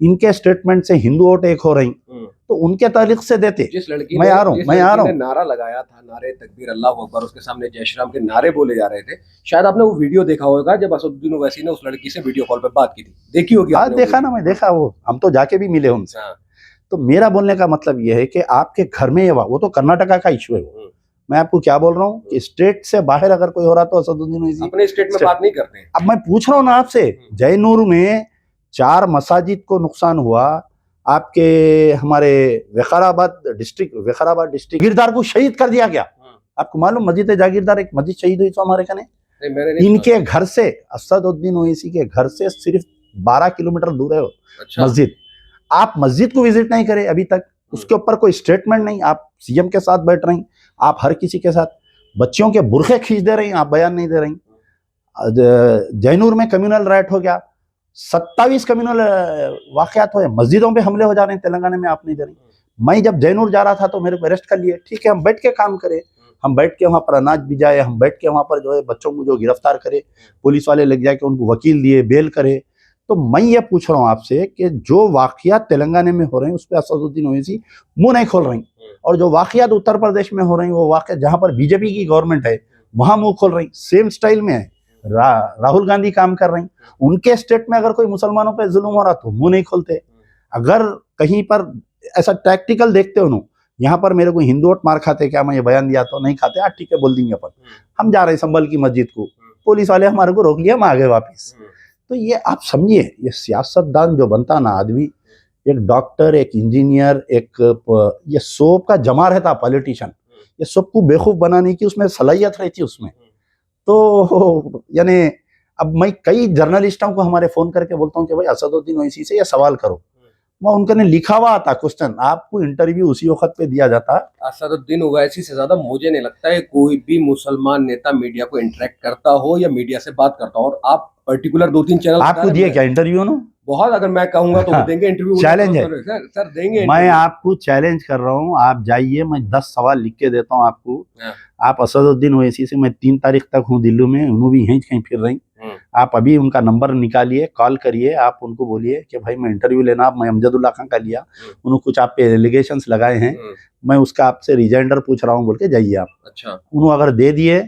इनके स्टेटमेंट से हिंदू वोट एक हो रही, तो उनके तारीख से देते। जिस लड़की मैं आ रहा हूँ नारा लगाया था, नारे तकबीर अल्लाह अकबर, उसके सामने जय श्री राम के नारे बोले जा रहे थे। शायद आपने वो वीडियो देखा होगा जब असदुद्दीन ओवैसी ने उस लड़की से वीडियो कॉल पे बात की थी, देखी होगी? हाँ देखा ना, मैं देखा, वो हम तो जाके भी मिले उनसे। तो मेरा बोलने का मतलब यह है कि आपके घर में वो तो कर्नाटका का इश्यू है। वो मैं आपको क्या बोल रहा हूँ कि स्टेट से बाहर अगर कोई हो रहा तो असदुद्दीन ओवैसी अपने स्टेट में बात नहीं करते हैं। अब मैं पूछ रहा हूँ ना आपसे, जैनूर में 4 मसाजिद को नुकसान हुआ, आपके हमारे विकाराबाद डिस्ट्रिक्ट जागीरदार को शहीद कर दिया गया। आपको मालूम, मस्जिद जागीरदार एक मस्जिद शहीद हुई तो हमारे कने इनके घर से, असदुद्दीन ओवैसी के घर से सिर्फ 12 किलोमीटर दूर है मस्जिद। आप मस्जिद को विजिट नहीं करे अभी तक, उसके ऊपर कोई स्टेटमेंट नहीं। आप सीएम के साथ बैठ रही, आप हर किसी के साथ, बच्चियों के बुरखे खींच दे रही, आप बयान नहीं दे रही। जैनूर में कम्युनल राइट हो गया, 27 कम्युनल वाकयात हुए, मस्जिदों पे हमले हो जा रहे हैं तेलंगाना में, आप नहीं दे रही। मैं जब जैनूर जा रहा था तो मेरे को अरेस्ट कर लिए। ठीक है, हम बैठ के काम करें, हम बैठ के वहाँ पर अनाज भिजाए, हम बैठ के वहाँ पर जो है बच्चों को जो गिरफ्तार करे, पुलिस वाले लग जाके उनको वकील दिए, बेल करे। तो मैं ये पूछ रहा हूँ आपसे कि जो वाकयात तेलंगाना में हो रहे हैं उस पर असदुद्दीन ओवैसी मुंह नहीं खोल रही, और जो वाकयात उत्तर प्रदेश में हो रही हैं, वो वाकयात जहाँ पर बीजेपी की गवर्नमेंट है वहाँ मुंह खोल रही। सेम स्टाइल में है। राहुल गांधी काम कर रहे हैं, उनके स्टेट में अगर कोई मुसलमानों पे जुल्म हो रहा तो मुंह नहीं खोलते। अगर कहीं पर ऐसा टैक्टिकल देखते हो, यहाँ पर मेरे को हिंदू वोट मार खाते क्या, मैं ये बयान दिया तो नहीं खाते, ठीक है बोल देंगे अपन, हम जा रहे हैं संभल की मस्जिद को, पुलिस वाले हमारे को रोक लिया, हम आ गए वापिस। तो ये आप समझिए, ये सियासतदान जो बनता ना आदमी, एक डॉक्टर, एक इंजीनियर, एक ये सब का जमा रहता पॉलिटिशियन, ये सबको बेवकूफ बनाने की उसमें सलाहियत रहती उसमें। तो यानी अब मैं कई जर्नलिस्टों को हमारे फोन करके बोलता हूँ कि भाई असदुद्दीन ओवैसी से ये सवाल करो, वह उनके ने लिखा हुआ आता क्वेश्चन, आपको इंटरव्यू उसी वक्त पे दिया जाता। असदुद्दीन ओवैसी से ज्यादा मुझे नहीं लगता है कोई भी मुसलमान नेता मीडिया को इंटरेक्ट करता हो या मीडिया से बात करता हो। और आप पर्टिकुलर 2-3 चैनल आपको दिए क्या इंटरव्यू ना? बहुत, अगर मैं कहूंगा तो वो देंगे इंटरव्यू, चैलेंज है सर देंगे। मैं आपको चैलेंज कर रहा हूँ, आप जाइए, मैं 10 सवाल लिख के देता हूँ आपको। आप असदुद्दीन ओवैसी से, मैं 3 तारीख तक हूँ दिल्ली में, उन्होंने भी यहीं कहीं फिर रही, आप अभी उनका नंबर निकालिए, कॉल करिए, आप उनको बोलिए कि भाई मैं इंटरव्यू लेना, मैं अमजदुल्ला खान का लिया, उन्होंने कुछ आप पे एलिगेशंस लगाए हैं, मैं उसका आपसे रिजाइंडर पूछ रहा हूँ बोल के जाइए आप। अच्छा, उन्होंने अगर दे दिए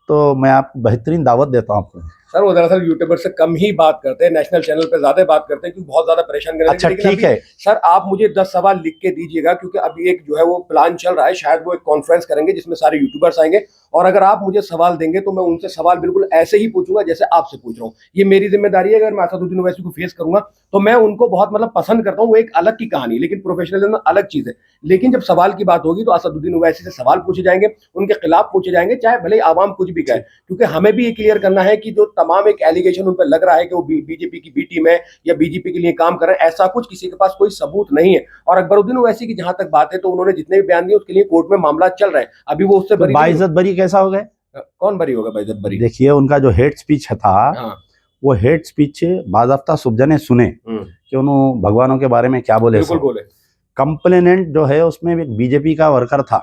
तो मैं आपको बेहतरीन दावत देता हूँ आपको। सर वो दरअसल यूट्यूबर से कम ही बात करते हैं, नेशनल चैनल पे ज्यादा बात करते हैं क्योंकि बहुत ज्यादा परेशान कर रहे हैं। अच्छा ठीक है सर, आप मुझे 10 सवाल लिख के दीजिएगा क्योंकि अभी एक जो है वो प्लान चल रहा है, शायद वो एक कॉन्फ्रेंस करेंगे जिसमें सारे यूट्यूबर्स आएंगे, और अगर आप मुझे सवाल देंगे तो मैं उनसे सवाल बिल्कुल ऐसे ही पूछूंगा जैसे आपसे पूछ रहा हूँ। ये मेरी जिम्मेदारी है। अगर मैं असदुद्दीन ओवैसी को फेस करूंगा तो मैं उनको बहुत मतलब पसंद करता हूँ, वो एक अलग की कहानी, लेकिन प्रोफेशनलिज्म अलग चीज है। लेकिन जब सवाल की बात होगी तो असदुद्दीन ओवैसी से सवाल पूछे जाएंगे, उनके खिलाफ पूछे जाएंगे, चाहे भले आवाम कुछ भी कहे, क्योंकि हमें भी ये क्लियर करना है कि जो तमाम एक एलिगेशन उन पर लग रहा है कि वो बीजेपी की बी टीम है या बीजेपी के लिए काम कर रहे हैं, ऐसा कुछ किसी के पास कोई सबूत नहीं है। और अकबरुद्दीन ओवैसी की जहां तक बात है तो उन्होंने जितने भी बयान दिए उसके लिए कोर्ट में मामला चल रहा है, अभी वो उससे बरी बाइज्जत बरी कैसा हो गए? कौन बरी होगा बाइज्जत बरी? देखिए उनका जो हेड स्पीच था, वो हेड स्पीच बाज़ाफ्ता सुबजने सुने कि उन्होंने भगवानों के बारे में क्या बोले। बिल्कुल बोले। कंप्लेनेंट जो है उसमें एक बीजेपी का वर्कर था,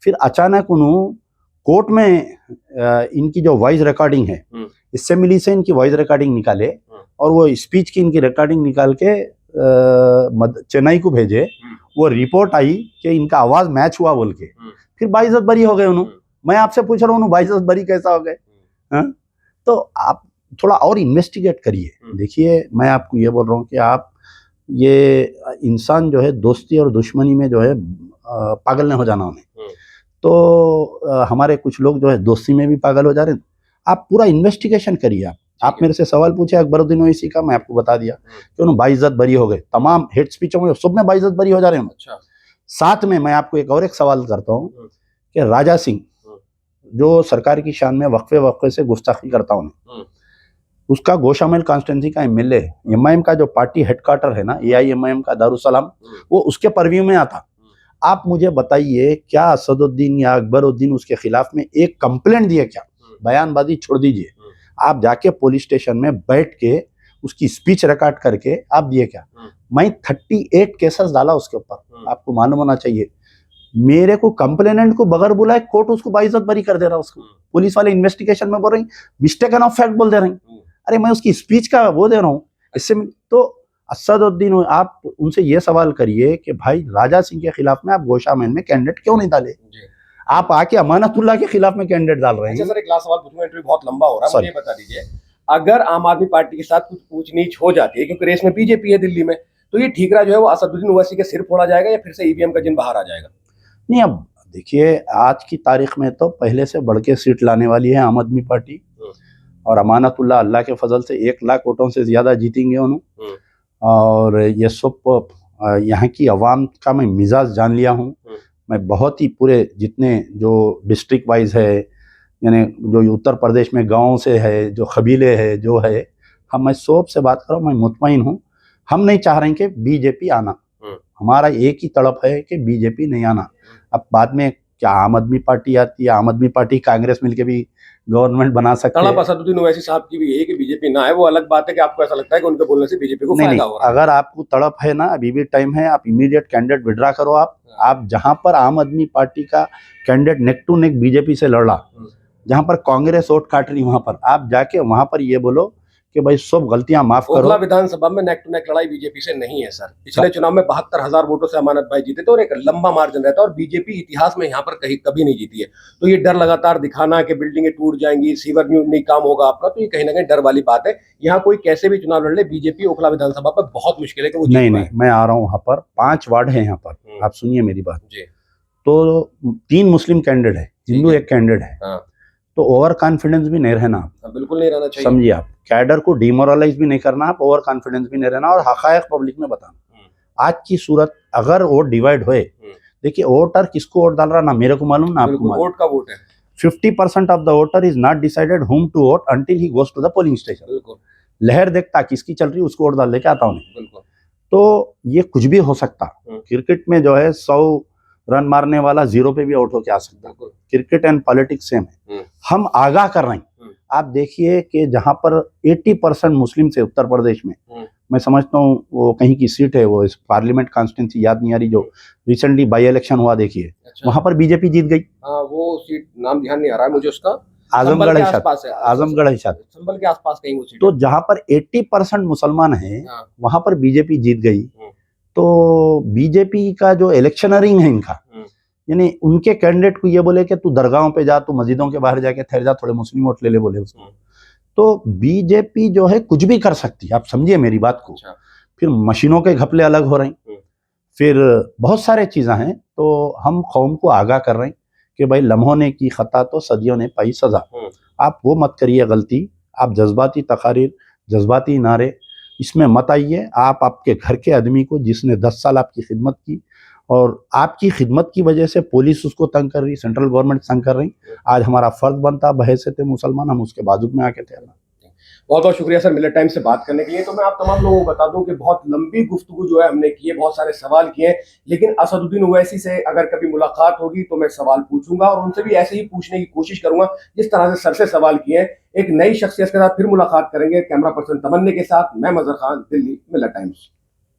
फिर अचानक उन्होंने कोर्ट में इनकी जो वॉइस रिकॉर्डिंग है, असेंबली से इनकी वॉइस रिकॉर्डिंग निकाले और वो स्पीच की इनकी रिकॉर्डिंग निकाल के चेन्नई को भेजे। वो रिपोर्ट आई कि इनका आवाज मैच हुआ बोल के, फिर बाइज्जत बरी हो गए उन्होंने। मैं आपसे पूछ रहा हूँ बाइज्जत बरी कैसा हो गए? तो आप थोड़ा और इन्वेस्टिगेट करिए। देखिए मैं आपको ये बोल रहा हूँ कि आप ये इंसान जो है दोस्ती और दुश्मनी में जो है पागल नहीं हो जाना उन्हें। तो हमारे कुछ लोग जो है दोस्ती में भी पागल हो जा रहे हैं। आप पूरा इन्वेस्टिगेशन करिए। आप मेरे से सवाल पूछे अकबरुद्दीन ओवैसी का, मैं आपको बता दिया कि उन्होंने बाइज्जत बरी हो गए, तमाम हेड स्पीचों में सब में बाइज्जत बरी हो जा रहे हैं। अच्छा। साथ में मैं आपको एक सवाल करता हूँ कि राजा सिंह जो सरकार की शान में वक्फे से गुस्ताखी करता हूँ, उसका गोशामिल कॉन्स्टिट्यूंसी का एमएलए, एमआईएम का जो पार्टी हेडक्वार्टर है ना, एआईएमआईएम का दारुसलाम, वो उसके परव्यू में आता। आप मुझे बताइए क्या असदुद्दीन या अकबरुद्दीन उसके खिलाफ में एक कंप्लेंट दिए क्या? बयानबाजी छोड़ दीजिए, आप जाके पुलिस स्टेशन में बैठ के उसकी स्पीच रिकॉर्ड करके आप दिए क्या? मैं 38 केसेस डाला उसके ऊपर, आपको मालूम होना चाहिए। मेरे को कंप्लेनेंट को बगैर बुलाए कोर्ट उसको बाइज्जत बरी कर दे रहा, उसको पुलिस वाले इन्वेस्टिगेशन में बोल रही मिस्टेकन ऑफ फैक्ट बोल दे रही। अरे मैं उसकी स्पीच का वो दे रहा हूँ। इससे तो असदुद्दीन, आप उनसे ये सवाल करिए कि भाई राजा सिंह के खिलाफ में आप गोशामैन में कैंडिडेट क्यों नहीं डाले? आप आके अमानतुल्लाह के खिलाफ में कैंडिडेट डाल रहे हैं। अच्छा सर, एक लास्ट सवाल पूछूंगा, इंटरव्यू बहुत लंबा हो रहा है, मुझे बता दीजिए, अगर आम आदमी पार्टी के साथ कुछ ऊंच नीच हो जाती है, क्योंकि रेस में बीजेपी है दिल्ली में, तो ये ठीकरा जो है वो असदुद्दीन ओवैसी के सिर फोड़ा जाएगा या फिर से ईवीएम का जिन बाहर आ जाएगा? नहीं, अब देखिए आज की तारीख में तो पहले से बढ़ के सीट लाने वाली है आम आदमी पार्टी, और अमानतुल्लाह अल्लाह के फजल से 1 लाख वोटों से ज्यादा जीतेंगे उन्होंने। और ये सब यहाँ की आवाम का मैं मिजाज जान लिया हूँ। मैं बहुत ही पूरे जितने जो डिस्ट्रिक्ट वाइज है, यानी जो उत्तर प्रदेश में गाँव से है, जो कबीले है, जो है, हम मैं सब से बात कर रहा हूँ, मैं मुतमईन हूँ। हम नहीं चाह रहे हैं कि बीजेपी आना, हमारा एक ही तड़प है कि बीजेपी नहीं आना। अब बाद में क्या आम आदमी पार्टी आती है, आम आदमी पार्टी कांग्रेस मिलके भी गवर्नमेंट बना सकते हैं। असदुद्दीन ओवैसी साहब की भी है कि बीजेपी ना है, वो अलग बात है कि आपको ऐसा लगता है कि उनके बोलने से बीजेपी को फायदा हो रहा है। अगर आपको तड़प है ना, अभी भी टाइम है, आप इमीडिएट कैंडिडेट विड्रा करो। आप जहां पर आम आदमी पार्टी का candidate neck to neck BJP से लड़ रहा, जहां पर कांग्रेस वोट काट रही, वहां पर आप जाके वहां पर ये बोलो कि भाई सब गलतियां माफ ओखला करो। विधानसभा में नेक टू नेक लड़ाई बीजेपी से नहीं है सर। पिछले चुनाव में 72,000 वोटों से अमानत भाई जीते थे और एक लंबा मार्जिन रहता है, और बीजेपी इतिहास में यहाँ पर कहीं कभी नहीं जीती है। तो ये डर लगातार दिखाना कि बिल्डिंगें टूट जाएंगी, सीवर नहीं काम होगा आपका, तो ये कहीं ना कहीं डर वाली बात है। यहाँ कोई कैसे भी चुनाव लड़ ले, बीजेपी ओखला विधानसभा पर बहुत मुश्किल है कि वो जीत नहीं पाए। नहीं, मैं आ रहा हूँ वहां पर, 5 वार्ड है यहाँ पर, आप सुनिए मेरी बात। जी। तो 3 मुस्लिम कैंडिडेट है, हिंदू एक कैंडिडेट है। हाँ। तो ओवर कॉन्फिडेंस भी नहीं रहना, बिल्कुल नहीं रहना चाहिए। समझिए आप, कैडर को डिमोरलाइज भी नहीं करना, आप ओवर कॉन्फिडेंस भी नहीं रहना, और हकायक पब्लिक में बताना। आज की सूरत अगर वोट डिवाइड हुए, देखिए वोटर किसको वोट डाल रहा ना मेरे को मालूम ना आपको मालूम। वोट का वोट है। 50% of the voter is not decided whom to vote until he goes to the polling station। बिल्कुल। लहर देखता किसकी चल रही है उसको वोट डाल लेके आता हूँ। बिल्कुल। तो ये कुछ भी हो सकता। क्रिकेट में जो है 100 रन मारने वाला 0 पे भी आउट होके आ सकता। क्रिकेट एंड पॉलिटिक्स सेम है। हम आगाह कर रहे हैं। आप देखिए कि जहां पर 80% मुस्लिम से उत्तर प्रदेश में, मैं समझता हूँ वो कहीं की सीट है, वो इस पार्लियामेंट कॉन्स्टिट्यूंसी याद नहीं आ रही, जो रिसेंटली बाई इलेक्शन हुआ, देखिए वहां पर बीजेपी जीत गई। हाँ, वो सीट नाम ध्यान नहीं आ रहा है मुझे उसका। आजमगढ़ है शायद, आजमगढ़ है शायद, संभल के आसपास कहीं वो सीट। तो जहां पर 80% मुसलमान हैं वहां पर बीजेपी जीत गई। तो बीजेपी का जो इलेक्शनरिंग है इनका, यानी उनके कैंडिडेट को ये बोले कि तू दरगाहों पे जा, तू मस्जिदों के बाहर जाके ठहर जा, थोड़े मुस्लिम वोट ले ले, बोले उसको। तो बीजेपी जो है कुछ भी कर सकती है, आप समझिए मेरी बात को। फिर मशीनों के घपले अलग हो रहे हैं, फिर बहुत सारे चीजें हैं। तो हम कौम को आगाह कर रहे हैं कि भाई लम्हों ने की खता तो सदियों ने पाई सजा। आप वो मत करिए गलती, आप जज्बाती तकारीर, जज्बाती नारे इसमें मत आइए। आप आपके घर के आदमी को, जिसने 10 साल आपकी खिदमत की और आपकी खिदमत की वजह से पुलिस उसको तंग कर रही, सेंट्रल गवर्नमेंट तंग कर रही, आज हमारा फर्ज बनता बहैसियत मुसलमान हम उसके बाजू में आके थे। बहुत बहुत शुक्रिया सर मिलर टाइम से बात करने के लिए। तो मैं आप तमाम लोगों को बता दूं कि बहुत लंबी गुफ्तगू जो है हमने की है, बहुत सारे सवाल किए हैं, लेकिन असदुद्दीन ओवैसी से अगर कभी मुलाकात होगी तो मैं सवाल पूछूंगा और उनसे भी ऐसे ही पूछने की कोशिश करूंगा जिस तरह से सर से सवाल किए हैं। एक नई शख्सियत के साथ फिर मुलाकात करेंगे। कैमरा पर्सन तमन्ने के साथ मैं मजहर खान, दिल्ली, मिलर टाइम्स।